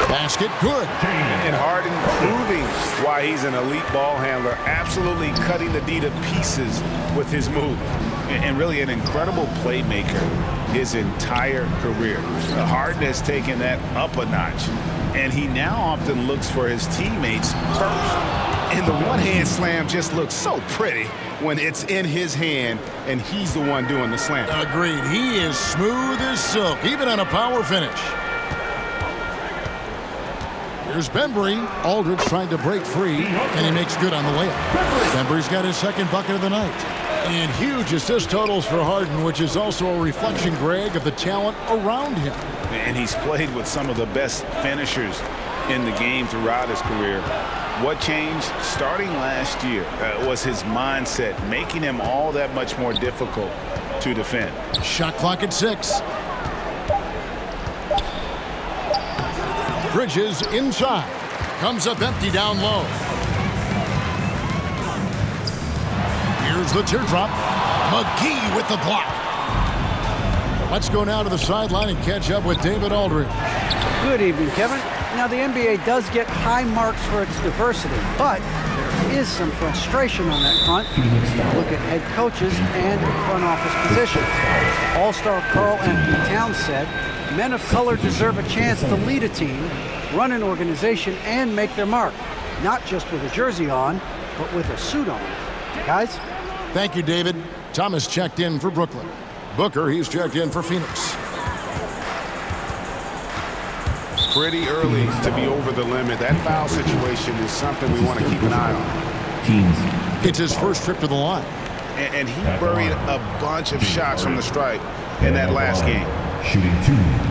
[SPEAKER 1] Basket good.
[SPEAKER 5] And Harden proving why he's an elite ball handler, absolutely cutting the D to pieces with his move. And really an incredible playmaker his entire career. Harden has taken that up a notch, and he now often looks for his teammates first. And the one-hand slam just looks so pretty when it's in his hand and he's the one doing the slam.
[SPEAKER 1] Agreed. He is smooth as silk, even on a power finish. Here's Bembry. Aldridge trying to break free, and he makes good on the layup. Bembry's got his second bucket of the night. And huge assist totals for Harden, which is also a reflection, Greg, of the talent around him.
[SPEAKER 5] And he's played with some of the best finishers in the game throughout his career. What changed starting last year was his mindset, making him all that much more difficult to defend.
[SPEAKER 1] Shot clock at 6. Bridges inside. Comes up empty down low. Here's the teardrop. McGee with the block. Let's go now to the sideline and catch up with David Aldridge.
[SPEAKER 3] Good evening, Kevin. Now, the NBA does get high marks for its diversity, but there is some frustration on that front. Look at head coaches and front office positions. All-star Karl Anthony Towns said, men of color deserve a chance to lead a team, run an organization, and make their mark. Not just with a jersey on, but with a suit on. Guys?
[SPEAKER 1] Thank you, David. Thomas checked in for Brooklyn. Booker, he's checked in for Phoenix.
[SPEAKER 5] Pretty early to be over the limit. That foul situation is something we want to keep an eye on.
[SPEAKER 1] It's his first trip to the line.
[SPEAKER 5] And he buried a bunch of shots from the stripe in that last game.
[SPEAKER 7] Shooting 2.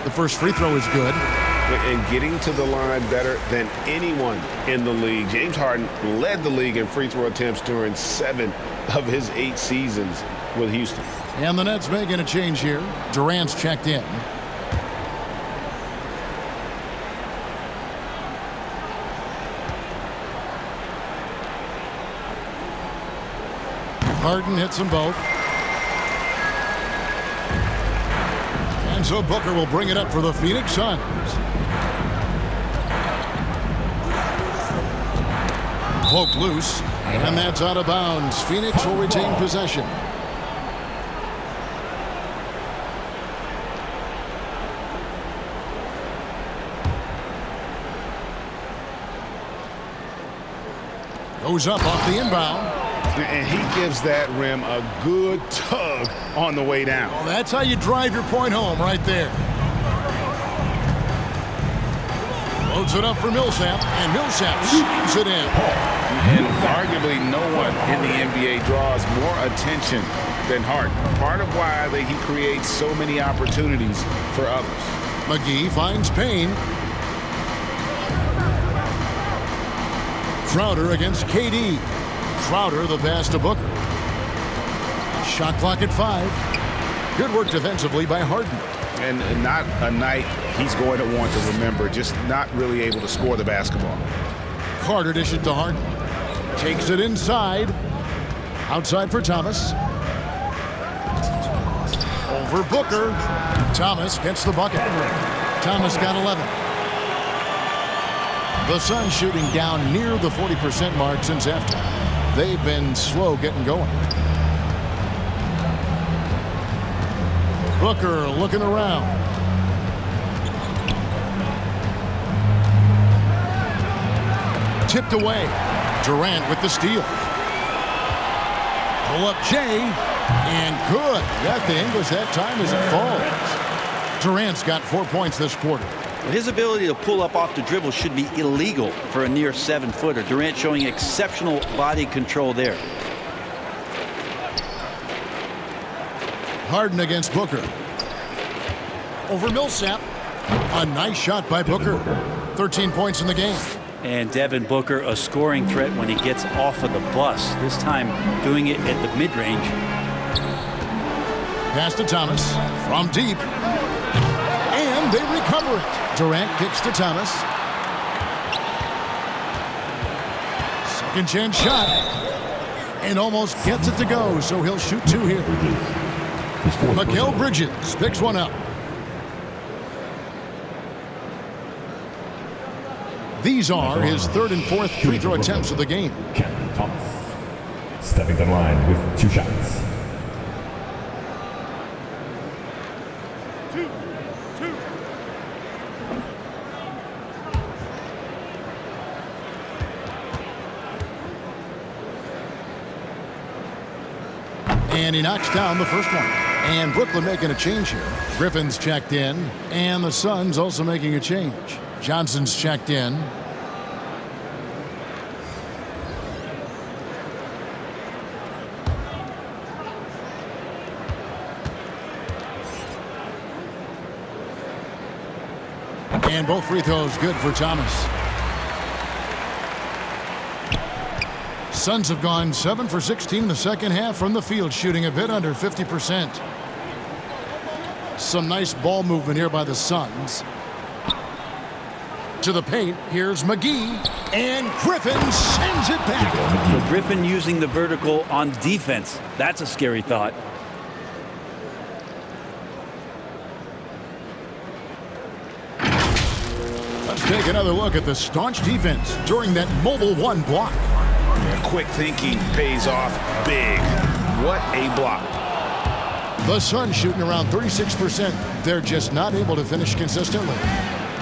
[SPEAKER 1] The first free throw is good.
[SPEAKER 5] And getting to the line better than anyone in the league. James Harden led the league in free throw attempts during 7 of his 8 seasons with Houston.
[SPEAKER 1] And the Nets making a change here. Durant's checked in. Harden hits them both. And so Booker will bring it up for the Phoenix Suns. Poked loose, and that's out of bounds. Phoenix will retain possession. Goes up off the inbound.
[SPEAKER 5] And he gives that rim a good tug on the way down.
[SPEAKER 1] Well, that's how you drive your point home right there. Loads it up for Millsap, and Millsap shoots it in.
[SPEAKER 5] And arguably no one in the NBA draws more attention than Harden. Part of why he creates so many opportunities for others.
[SPEAKER 1] McGee finds Payne. Crowder against KD. Crowder the pass to Booker. Shot clock at 5. Good work defensively by Harden.
[SPEAKER 5] And not a night he's going to want to remember, just not really able to score the basketball.
[SPEAKER 1] Carter dishes to Harden. Takes it inside. Outside for Thomas. Over Booker. Thomas gets the bucket. Thomas got 11. The Suns shooting down near the 40% mark since halftime. They've been slow getting going. Booker looking around. Tipped away. Durant with the steal. Pull up Jay. And good. Got the English that time as it falls. Durant's got 4 points this quarter.
[SPEAKER 4] His ability to pull up off the dribble should be illegal for a near 7-footer. Durant showing exceptional body control there.
[SPEAKER 1] Harden against Booker. Over Millsap. A nice shot by Booker. 13 points in the game.
[SPEAKER 4] And Devin Booker, a scoring threat when he gets off of the bus. This time doing it at the mid-range.
[SPEAKER 1] Pass to Thomas from deep. And they recover it. Durant kicks to Thomas. Second chance shot. And almost gets it to go, so he'll shoot 2 here. Mikal Bridges picks one up. These are his 3rd and 4th free throw attempts of the game.
[SPEAKER 7] Thomas stepping the line with 2 shots.
[SPEAKER 1] And he knocks down the first one. And Brooklyn making a change here. Griffin's checked in. And the Suns also making a change. Johnson's checked in. And both free throws good for Thomas. Suns have gone 7 for 16 in the second half from the field, shooting a bit under 50%. Some nice ball movement here by the Suns. To the paint, here's McGee, and Griffin sends it back.
[SPEAKER 4] So Griffin using the vertical on defense. That's a scary thought.
[SPEAKER 1] Let's take another look at the staunch defense during that mobile 1 block.
[SPEAKER 5] Quick thinking pays off big. What a block.
[SPEAKER 1] The Suns shooting around 36%. They're just not able to finish consistently.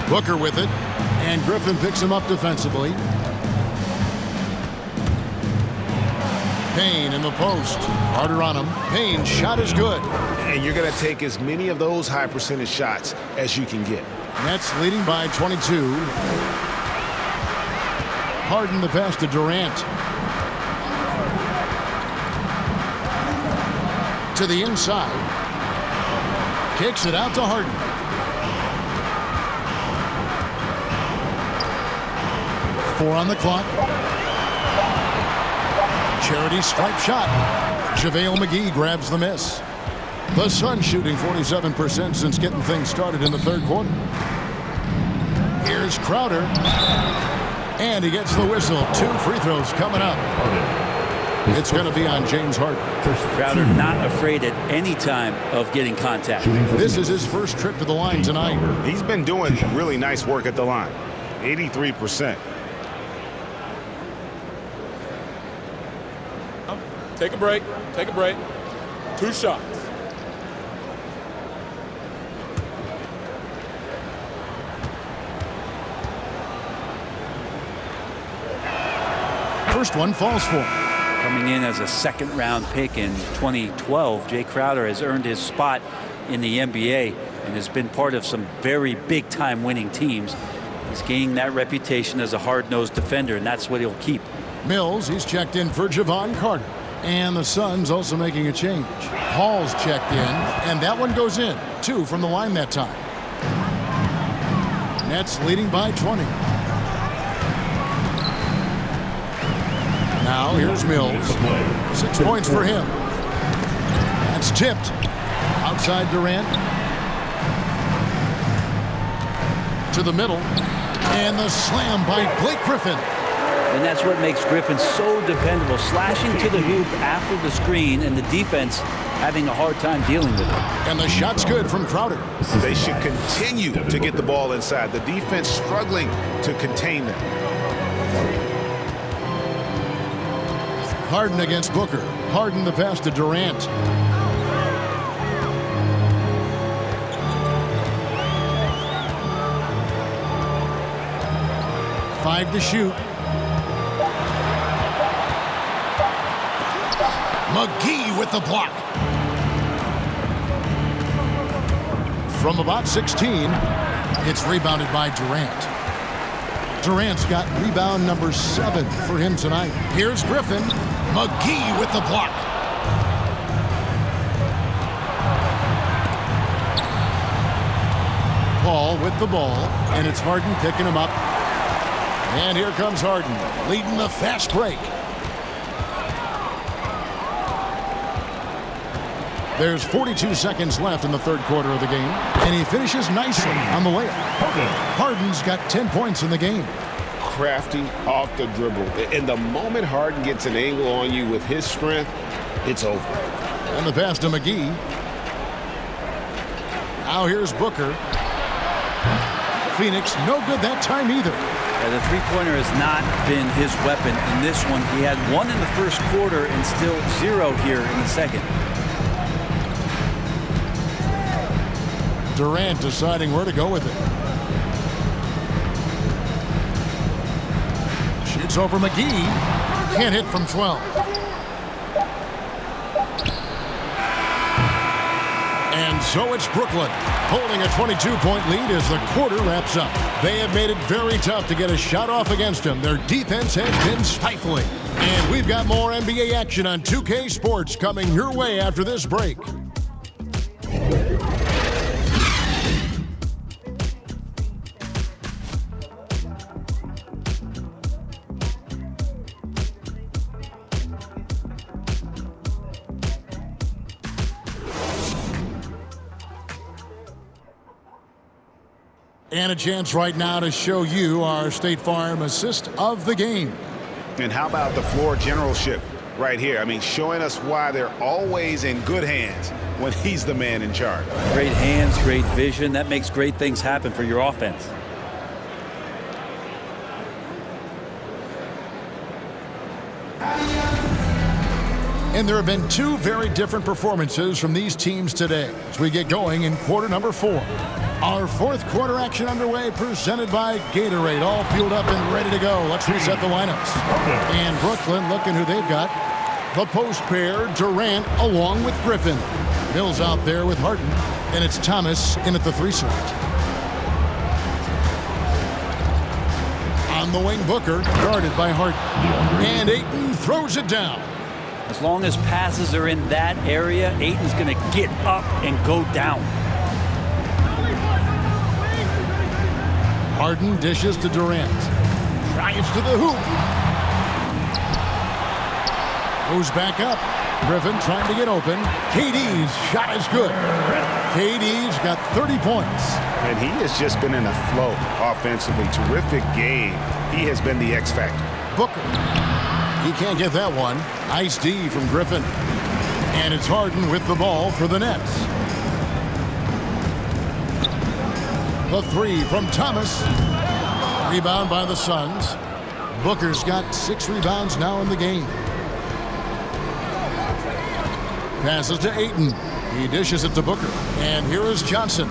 [SPEAKER 1] Booker with it, and Griffin picks him up defensively. Payne in the post. Harder on him. Payne's shot is good.
[SPEAKER 5] And you're going to take as many of those high percentage shots as you can get.
[SPEAKER 1] Nets leading by 22. Harden the pass to Durant. To the inside. Kicks it out to Harden. Four on the clock. Charity stripe shot. JaVale McGee grabs the miss. The Suns shooting 47% since getting things started in the third quarter. Here's Crowder. And he gets the whistle. 2 free throws coming up. It's going to be on James Harden.
[SPEAKER 4] Crowder not afraid at any time of getting contact.
[SPEAKER 1] This is his first trip to the line tonight.
[SPEAKER 5] He's been doing really nice work at the line. 83%.
[SPEAKER 9] Take a break. Take a break. 2 shots.
[SPEAKER 1] First one falls for him.
[SPEAKER 4] Coming in as a second-round pick in 2012, Jay Crowder has earned his spot in the NBA and has been part of some very big-time winning teams. He's gaining that reputation as a hard-nosed defender, and that's what he'll keep.
[SPEAKER 1] Mills, he's checked in for Javon Carter. And the Suns also making a change. Hall's checked in, and that one goes in. 2 from the line that time. Nets leading by 20. Now here's Mills. 6 points for him. That's tipped. Outside Durant. To the middle. And the slam by Blake Griffin.
[SPEAKER 4] And that's what makes Griffin so dependable, slashing to the hoop after the screen, and the defense having a hard time dealing with it.
[SPEAKER 1] And the shot's good from Crowder.
[SPEAKER 5] They should continue to get the ball inside. The defense struggling to contain them.
[SPEAKER 1] Harden against Booker. Harden the pass to Durant. Five to shoot. McGee with the block. From about 16, it's rebounded by Durant. Durant's got rebound number 7 for him tonight. Here's Griffin. McGee with the block. Paul with the ball, and it's Harden picking him up. And here comes Harden, leading the fast break. There's 42 seconds left in the third quarter of the game, and he finishes nicely on the layup. Harden's got 10 points in the game.
[SPEAKER 5] Crafty off the dribble. And the moment Harden gets an angle on you with his strength, it's over.
[SPEAKER 1] And the pass to McGee. Now here's Booker. Phoenix, no good that time either.
[SPEAKER 4] Yeah, the three-pointer has not been his weapon in this one. He had 1 in the first quarter and still 0 here in the second.
[SPEAKER 1] Durant deciding where to go with it. Shoots over McGee. Can't hit from 12. And so it's Brooklyn holding a 22-point lead as the quarter wraps up. They have made it very tough to get a shot off against them. Their defense has been stifling. And we've got more NBA action on 2K Sports coming your way after this break. And a chance right now to show you our State Farm assist of the game.
[SPEAKER 5] And how about the floor generalship right here? I mean, showing us why they're always in good hands when he's the man in charge.
[SPEAKER 4] Great hands, great vision. That makes great things happen for your offense.
[SPEAKER 1] And there have been 2 very different performances from these teams today as we get going in quarter number 4. Our fourth quarter action underway, presented by Gatorade. All fueled up and ready to go. Let's reset the lineups. And Brooklyn looking who they've got. The post pair, Durant along with Griffin. Mills out there with Harden. And it's Thomas in at the 3 slot. On the wing, Booker, guarded by Harden. And Ayton throws it down.
[SPEAKER 4] As long as passes are in that area, Ayton's going to get up and go down.
[SPEAKER 1] Harden dishes to Durant. Drives to the hoop. Goes back up. Griffin trying to get open. KD's shot is good. KD's got 30 points.
[SPEAKER 5] And he has just been in a flow offensively. Terrific game. He has been the X factor.
[SPEAKER 1] Booker. He can't get that one. Nice D from Griffin. And it's Harden with the ball for the Nets. The 3 from Thomas. Rebound by the Suns. Booker's got 6 rebounds now in the game. Passes to Ayton. He dishes it to Booker. And here is Johnson.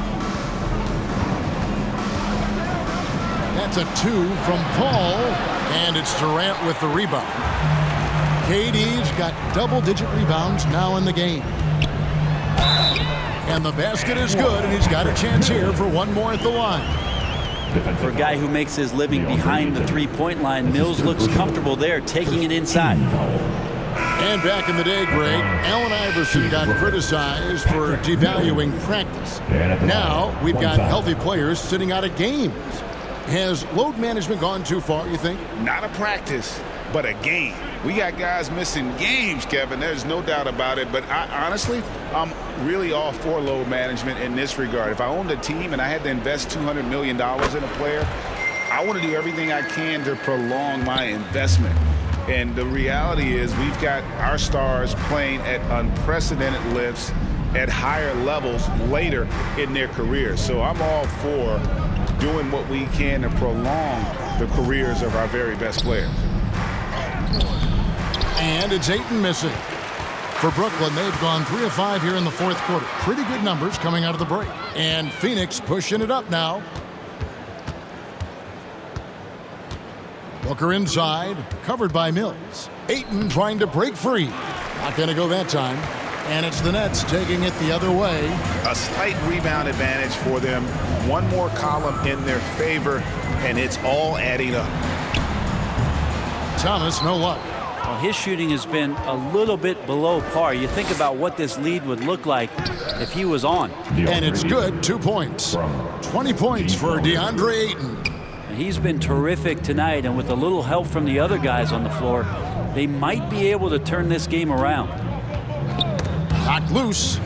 [SPEAKER 1] That's a 2 from Paul, and it's Durant with the rebound. KD's got double-digit rebounds now in the game. And the basket is good, and he's got a chance here for one more at the line.
[SPEAKER 4] For a guy who makes his living behind the three-point line, Mills looks comfortable there, taking it inside.
[SPEAKER 1] And back in the day, Greg, Allen Iverson got criticized for devaluing practice. Now we've got healthy players sitting out of games. Has load management gone too far, you think?
[SPEAKER 5] Not a practice, but a game. We got guys missing games, Kevin. There's no doubt about it. But honestly, I'm really all for load management in this regard. If I owned a team and I had to invest $200 million in a player, I want to do everything I can to prolong my investment. And the reality is we've got our stars playing at unprecedented lifts at higher levels later in their careers. So I'm all for doing what we can to prolong the careers of our very best players.
[SPEAKER 1] And it's Ayton missing. For Brooklyn, they've gone 3 of 5 here in the fourth quarter. Pretty good numbers coming out of the break. And Phoenix pushing it up now. Booker inside, covered by Mills. Ayton trying to break free. Not going to go that time. And it's the Nets taking it the other way.
[SPEAKER 5] A slight rebound advantage for them. One more column in their favor, and it's all adding up.
[SPEAKER 1] Thomas, no luck.
[SPEAKER 4] Well, his shooting has been a little bit below par. You think about what this lead would look like if he was on.
[SPEAKER 1] And it's good, 2 points. 20 points for Deandre Ayton.
[SPEAKER 4] He's been terrific tonight, and with a little help from the other guys on the floor, they might be able to turn this game around.
[SPEAKER 1] Knocked loose.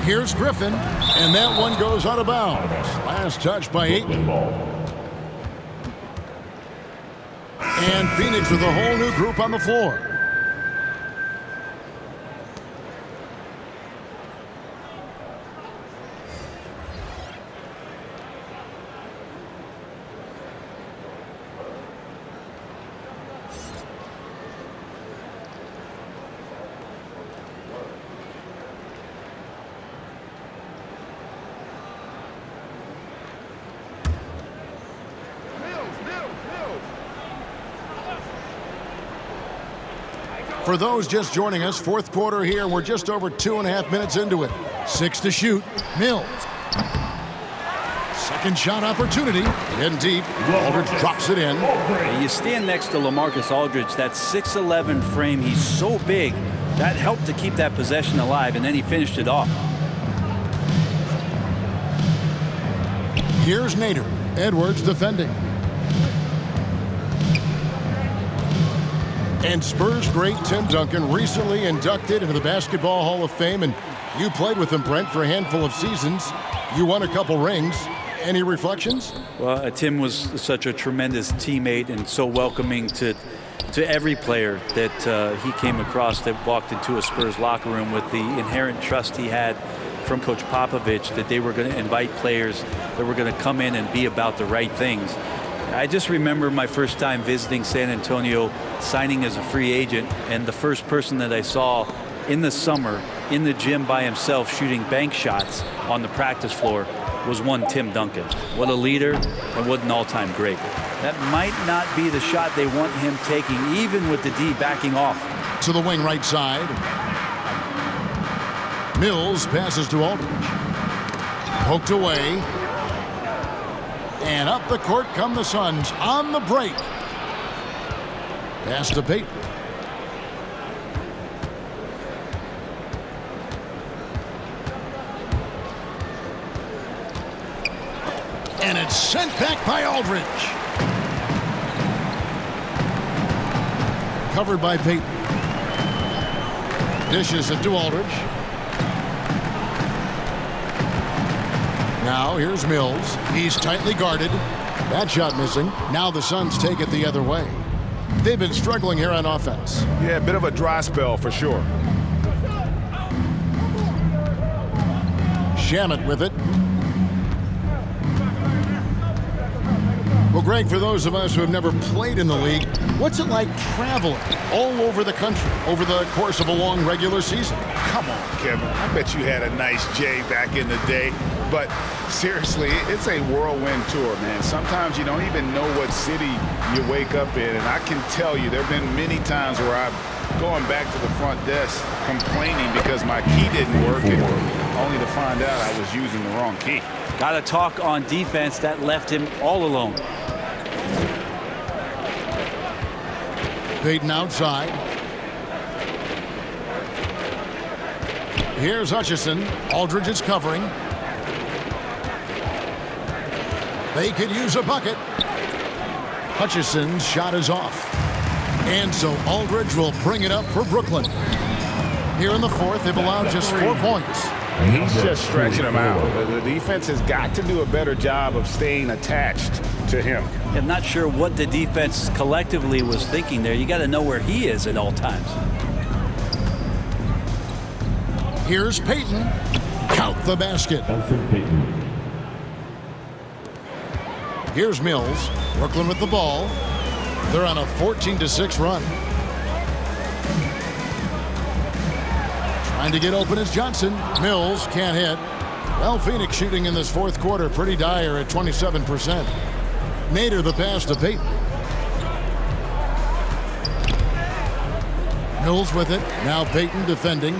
[SPEAKER 1] Here's Griffin, and that one goes out of bounds. Last touch by Ayton. And Phoenix with a whole new group on the floor. For those just joining us, fourth quarter here. We're just over 2.5 minutes into it. 6 to shoot. Mills. Second shot opportunity. In deep. Aldridge drops it in.
[SPEAKER 4] You stand next to LaMarcus Aldridge. That 6'11" frame. He's so big. That helped to keep that possession alive, and then he finished it off.
[SPEAKER 1] Here's Nader. Edwards defending. And Spurs great Tim Duncan recently inducted into the Basketball Hall of Fame, and you played with him, Brent, for a handful of seasons. You won a couple rings. Any reflections?
[SPEAKER 4] Well, Tim was such a tremendous teammate and so welcoming to every player that he came across that walked into a Spurs locker room, with the inherent trust he had from Coach Popovich that they were going to invite players that were going to come in and be about the right things. I just remember my first time visiting San Antonio, signing as a free agent, and the first person that I saw in the summer in the gym by himself shooting bank shots on the practice floor was one Tim Duncan. What a leader, and what an all-time great. That might not be the shot they want him taking, even with the D backing off.
[SPEAKER 1] To the wing right side. Mills passes to Aldridge. Poked away. And up the court come the Suns on the break. Pass to Payton. And it's sent back by Aldridge. Covered by Payton. Dishes it to Aldridge. Now here's Mills. He's tightly guarded. That shot missing. Now the Suns take it the other way. They've been struggling here on offense.
[SPEAKER 6] Yeah, a bit of a dry spell for sure.
[SPEAKER 1] Shamet with it. Well, Greg, for those of us who have never played in the league, what's it like traveling all over the country over the course of a long regular season?
[SPEAKER 5] Come on, Kevin. I bet you had a nice J back in the day. But seriously, it's a whirlwind tour, man. Sometimes you don't even know what city you wake up in. And I can tell you there have been many times where I'm going back to the front desk complaining because my key didn't work, and only to find out I was using the wrong key.
[SPEAKER 4] Got to talk on defense. That left him all alone.
[SPEAKER 1] Ayton outside. Here's Hutchison. Aldridge is covering. They could use a bucket. Hutchison's shot is off. And so Aldridge will bring it up for Brooklyn. Here in the fourth, they've allowed just 4 points.
[SPEAKER 5] He's just stretching him out. The defense has got to do a better job of staying attached to him.
[SPEAKER 4] I'm not sure what the defense collectively was thinking there. You got to know where he is at all times.
[SPEAKER 1] Here's Payton. Count the basket. Here's Mills. Brooklyn with the ball. They're on a 14-6 run. Trying to get open is Johnson. Mills can't hit. Well, Phoenix shooting in this fourth quarter pretty dire at 27%. Nader the pass to Payton. Mills with it. Now Payton defending.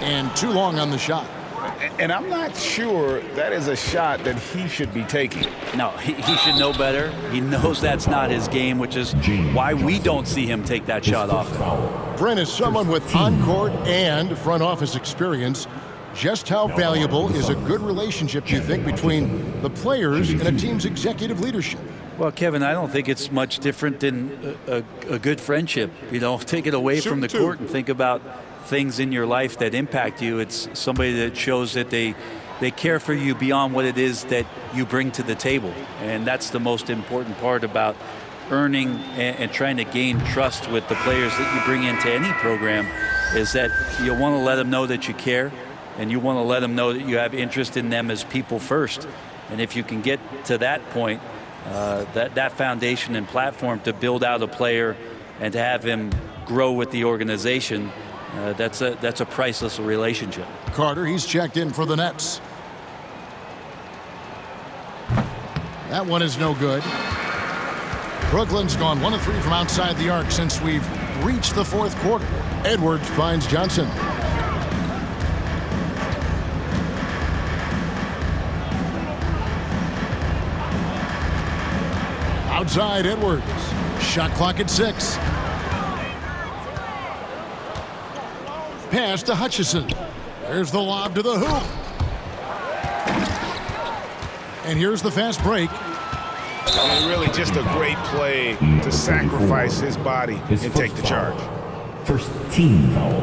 [SPEAKER 1] And too long on the shot.
[SPEAKER 5] And I'm not sure that is a shot that he should be taking.
[SPEAKER 4] No, he should know better. He knows that's not his game, which is why we don't see him take that shot often.
[SPEAKER 1] Brent is someone with on-court and front office experience. Just how valuable is a good relationship, do you think, between the players and a team's executive leadership?
[SPEAKER 4] Well, Kevin, I don't think it's much different than a good friendship. You know, take it away from the court and think about things in your life that impact you. It's somebody that shows that they care for you beyond what it is that you bring to the table. And that's the most important part about earning and trying to gain trust with the players that you bring into any program, is that you want to let them know that you care, and you want to let them know that you have interest in them as people first. And if you can get to that point, that foundation and platform to build out a player and to have him grow with the organization, that's a priceless relationship.
[SPEAKER 1] Carter, he's checked in for the Nets. That one is no good. Brooklyn's gone 1 of 3 from outside the arc since we've reached the fourth quarter. Edwards finds Johnson. Outside Edwards. Shot clock at 6. Pass to Hutchison. There's the lob to the hoop. And here's the fast break.
[SPEAKER 5] And really just a great play to sacrifice his body and take the charge.
[SPEAKER 7] First team foul.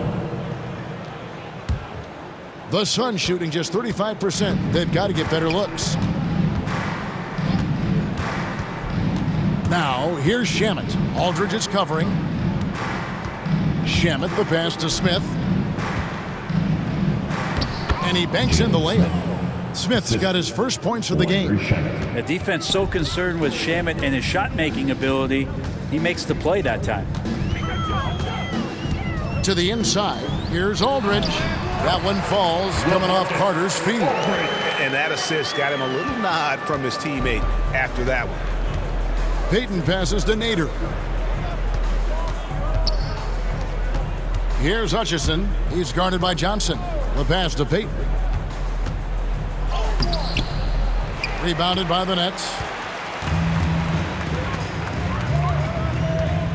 [SPEAKER 1] The Suns shooting just 35%. They've got to get better looks. Now, here's Shamet. Aldridge is covering. Shamet, the pass to Smith. And he banks in the layup. Smith's got his first points of the game.
[SPEAKER 4] The defense so concerned with Shamet and his shot-making ability, he makes the play that time.
[SPEAKER 1] To the inside, here's Aldridge. That one falls, coming off Carter's feet.
[SPEAKER 6] And that assist got him a little nod from his teammate after that one.
[SPEAKER 1] Payton passes to Nader. Here's Hutchison. He's guarded by Johnson. The pass to Payton. Rebounded by the Nets.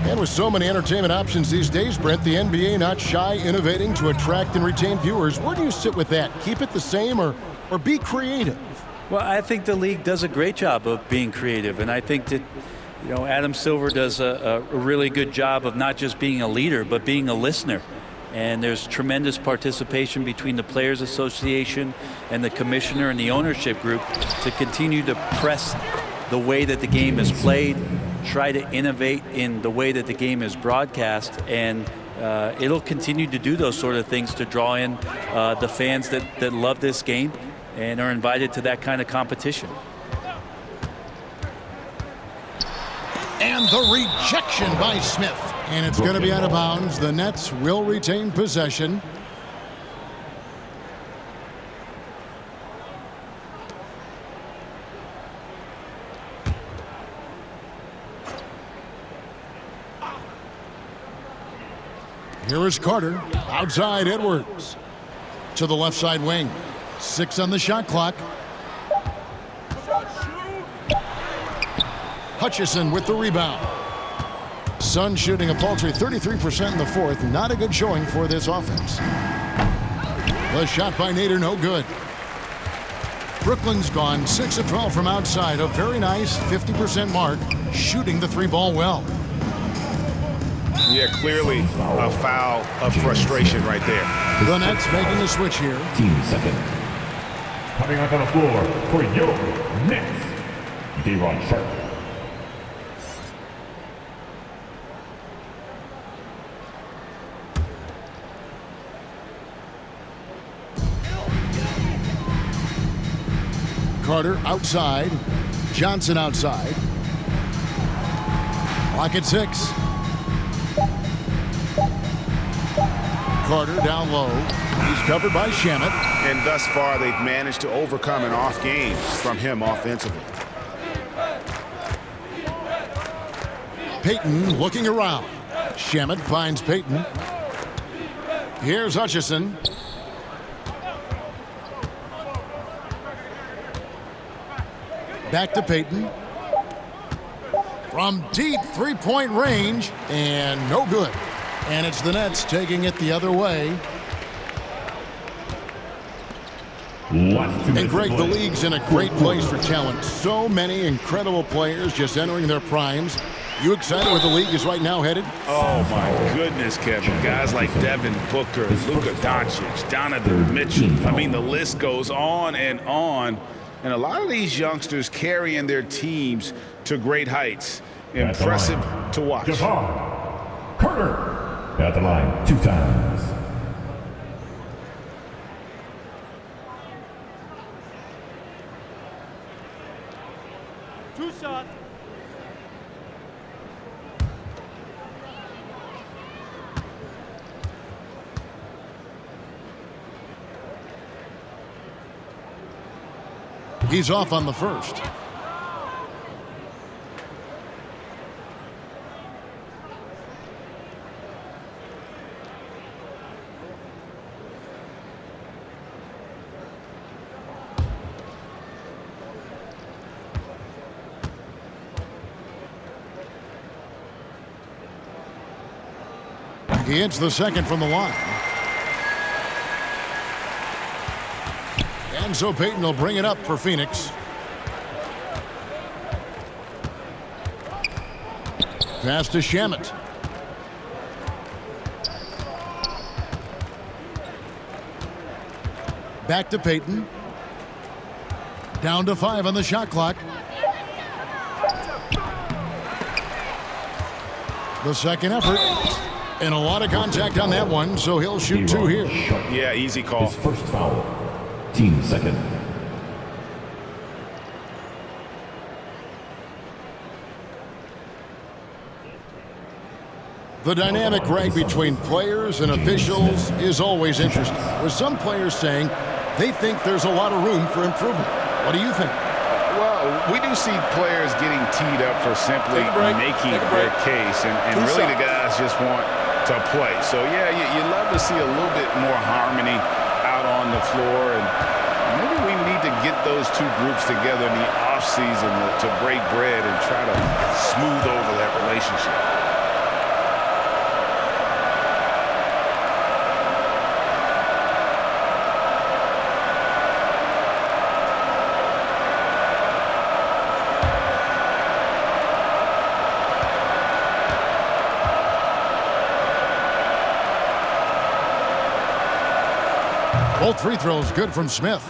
[SPEAKER 1] And with so many entertainment options these days, Brent, the NBA not shy innovating to attract and retain viewers. Where do you sit with that? Keep it the same or be creative?
[SPEAKER 4] Well, I think the league does a great job of being creative, and I think that, you know, Adam Silver does a really good job of not just being a leader, but being a listener. And there's tremendous participation between the Players Association and the commissioner and the ownership group to continue to press the way that the game is played, try to innovate in the way that the game is broadcast, and it'll continue to do those sort of things to draw in the fans that love this game and are invited to that kind of competition.
[SPEAKER 1] And the rejection by Smith. And it's going to be out of bounds. The Nets will retain possession. Here is Carter. Outside Edwards. To the left side wing. 6 on the shot clock. Hutchison with the rebound. Suns shooting a paltry 33% in the fourth. Not a good showing for this offense. The shot by Nader, no good. Brooklyn's gone 6 of 12 from outside. A very nice 50% mark. Shooting the 3-ball well.
[SPEAKER 5] Yeah, clearly a foul of frustration right there.
[SPEAKER 1] The Nets making a switch here.
[SPEAKER 7] Team second. Coming onto the floor for your Nets, Durant.
[SPEAKER 1] Carter outside. Johnson outside. Clock at 6. Carter down low. He's covered by Shamet.
[SPEAKER 5] And thus far, they've managed to overcome an off game from him offensively.
[SPEAKER 1] Payton looking around. Shamet finds Payton. Here's Hutchison. Back to Payton. From deep three-point range, and no good. And it's the Nets taking it the other way. And Greg, the league's in a great place for talent. So many incredible players just entering their primes. You excited where the league is right now headed?
[SPEAKER 2] Oh, my goodness, Kevin. Guys like Devin Booker, Luka Doncic, Donovan Mitchell. I mean, the list goes on and on. And a lot of these youngsters carrying their teams to great heights. Impressive to watch.
[SPEAKER 7] Carter at the line 2 times.
[SPEAKER 14] Two shots.
[SPEAKER 1] He's off on the first. He hits the second from the line. And so Payton will bring it up for Phoenix. Pass to Shamet. Back to Payton. Down to 5 on the shot clock. The second effort. And a lot of contact on that one, so he'll shoot 2 here.
[SPEAKER 5] Yeah, easy call.
[SPEAKER 7] His first foul. Team second.
[SPEAKER 1] The dynamic right between players and officials is always interesting, with some players saying they think there's a lot of room for improvement. What do you think?
[SPEAKER 2] Well, we do see players getting teed up for simply making their case, and really the guys just want to play. So, yeah, you love to see a little bit more harmony out on the floor, and maybe we need to get those two groups together in the offseason to break bread and try to smooth over that relationship.
[SPEAKER 1] Both free throws good from Smith.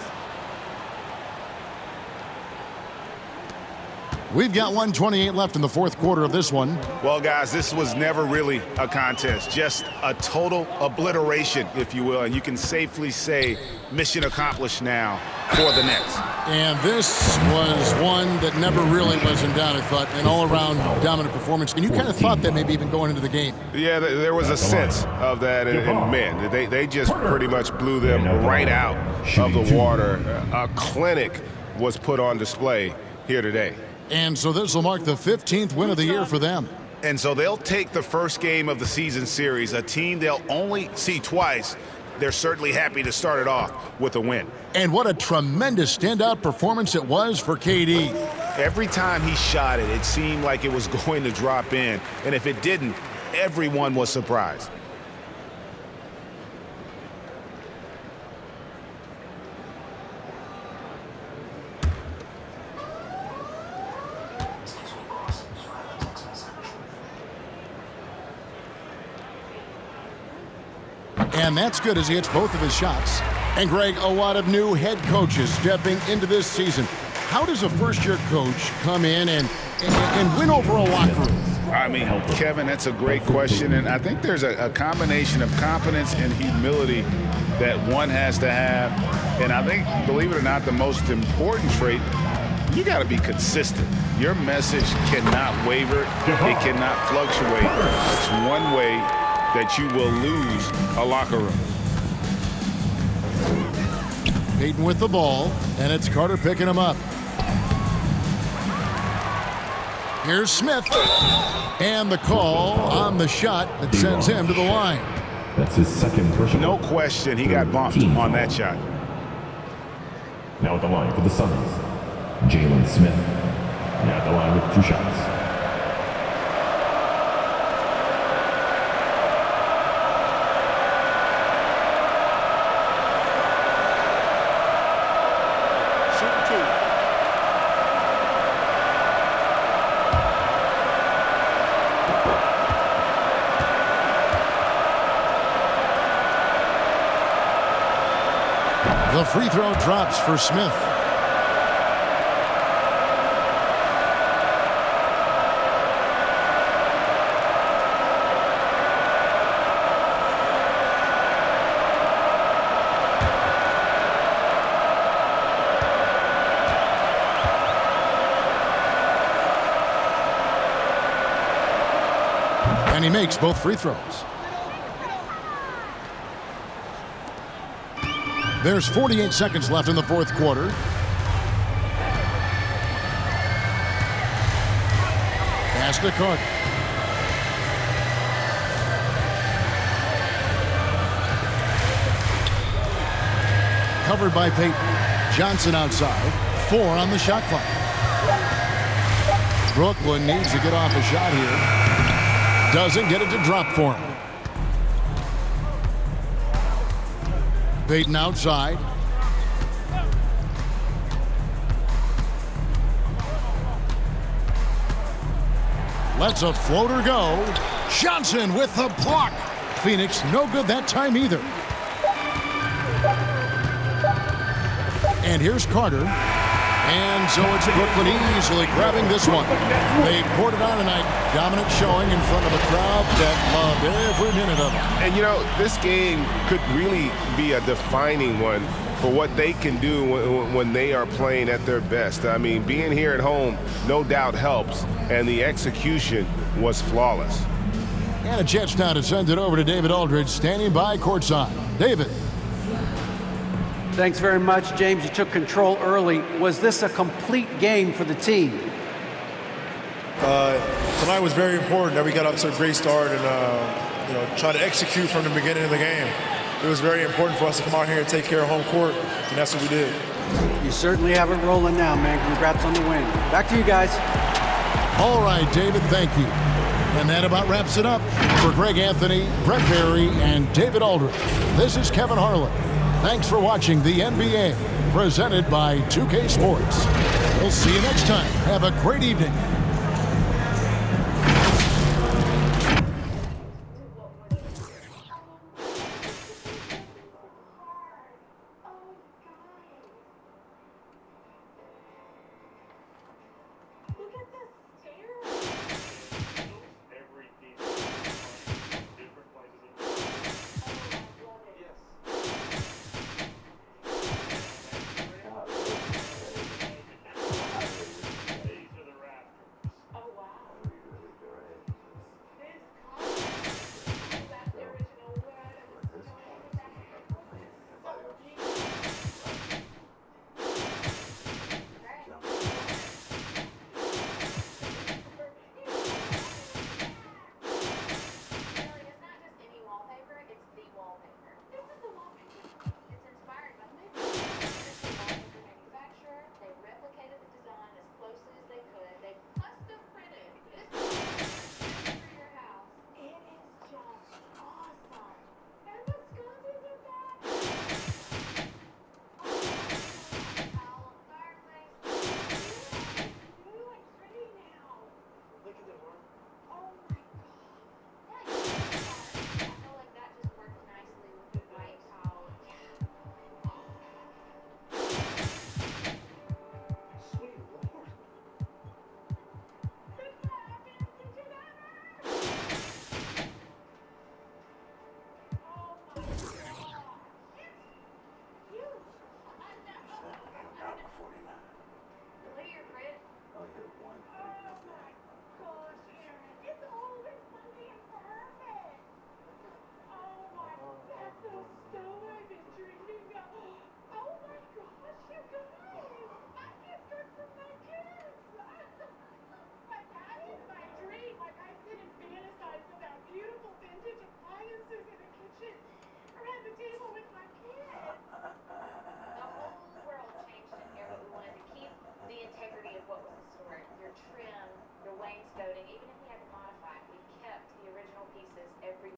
[SPEAKER 1] We've got 1:28 left in the fourth quarter of this one.
[SPEAKER 5] Well, guys, this was never really a contest, just a total obliteration, if you will. And you can safely say mission accomplished now for the Nets.
[SPEAKER 1] And this was one that never really was in doubt, I thought, an all-around dominant performance. And you kind of thought that maybe even going into the game.
[SPEAKER 5] Yeah, there was a sense of that. And man, they just pretty much blew them right out of the water. A clinic was put on display here today.
[SPEAKER 1] And so this will mark the 15th win of the year for them.
[SPEAKER 5] And so they'll take the first game of the season series, a team they'll only see twice. They're certainly happy to start it off with a win.
[SPEAKER 1] And what a tremendous standout performance it was for KD.
[SPEAKER 5] Every time he shot it, it seemed like it was going to drop in. And if it didn't, everyone was surprised.
[SPEAKER 1] And that's good as he hits both of his shots. And Greg, a lot of new head coaches stepping into this season. How does a first-year coach come in and win over a locker room?
[SPEAKER 5] I mean, Kevin, that's a great question. And I think there's a combination of confidence and humility that one has to have. And I think, believe it or not, the most important trait, you got to be consistent. Your message cannot waver. It cannot fluctuate. It's one way that you will lose a locker room.
[SPEAKER 1] Ayton with the ball, and it's Carter picking him up. Here's Smith, and the call on the shot that sends him to the line.
[SPEAKER 7] That's his second personal.
[SPEAKER 5] No question, he got bumped on that shot.
[SPEAKER 7] Now at the line for the Suns, Jalen Smith. Now at the line with 2 shots.
[SPEAKER 1] The free throw drops for Smith. And he makes both free throws. There's 48 seconds left in the fourth quarter. Pass to Carter. Covered by Payton. Johnson outside. 4 on the shot clock. Brooklyn needs to get off a shot here. Doesn't get it to drop for him. Payton outside. Lets a floater go. Johnson with the block. Phoenix no good that time either. And here's Carter. And so it's Brooklyn easily grabbing this one. They poured it on tonight. Dominant showing in front of a crowd that loved every minute of it.
[SPEAKER 6] And, you know, this game could really be a defining one for what they can do when they are playing at their best. I mean, being here at home no doubt helps, and the execution was flawless.
[SPEAKER 1] And a Jets now to send it over to David Aldridge, standing by courtside. David.
[SPEAKER 3] Thanks very much, James. You took control early. Was this a complete game for the team?
[SPEAKER 14] Tonight was very important that we got off to a great start and try to execute from the beginning of the game. It was very important for us to come out here and take care of home court, and that's what we did.
[SPEAKER 3] You certainly have it rolling now, man. Congrats on the win. Back to you guys.
[SPEAKER 1] All right, David, thank you. And that about wraps it up. For Greg Anthony, Brett Berry, and David Aldridge, this is Kevin Harlan. Thanks for watching the NBA, presented by 2K Sports. We'll see you next time. Have a great evening.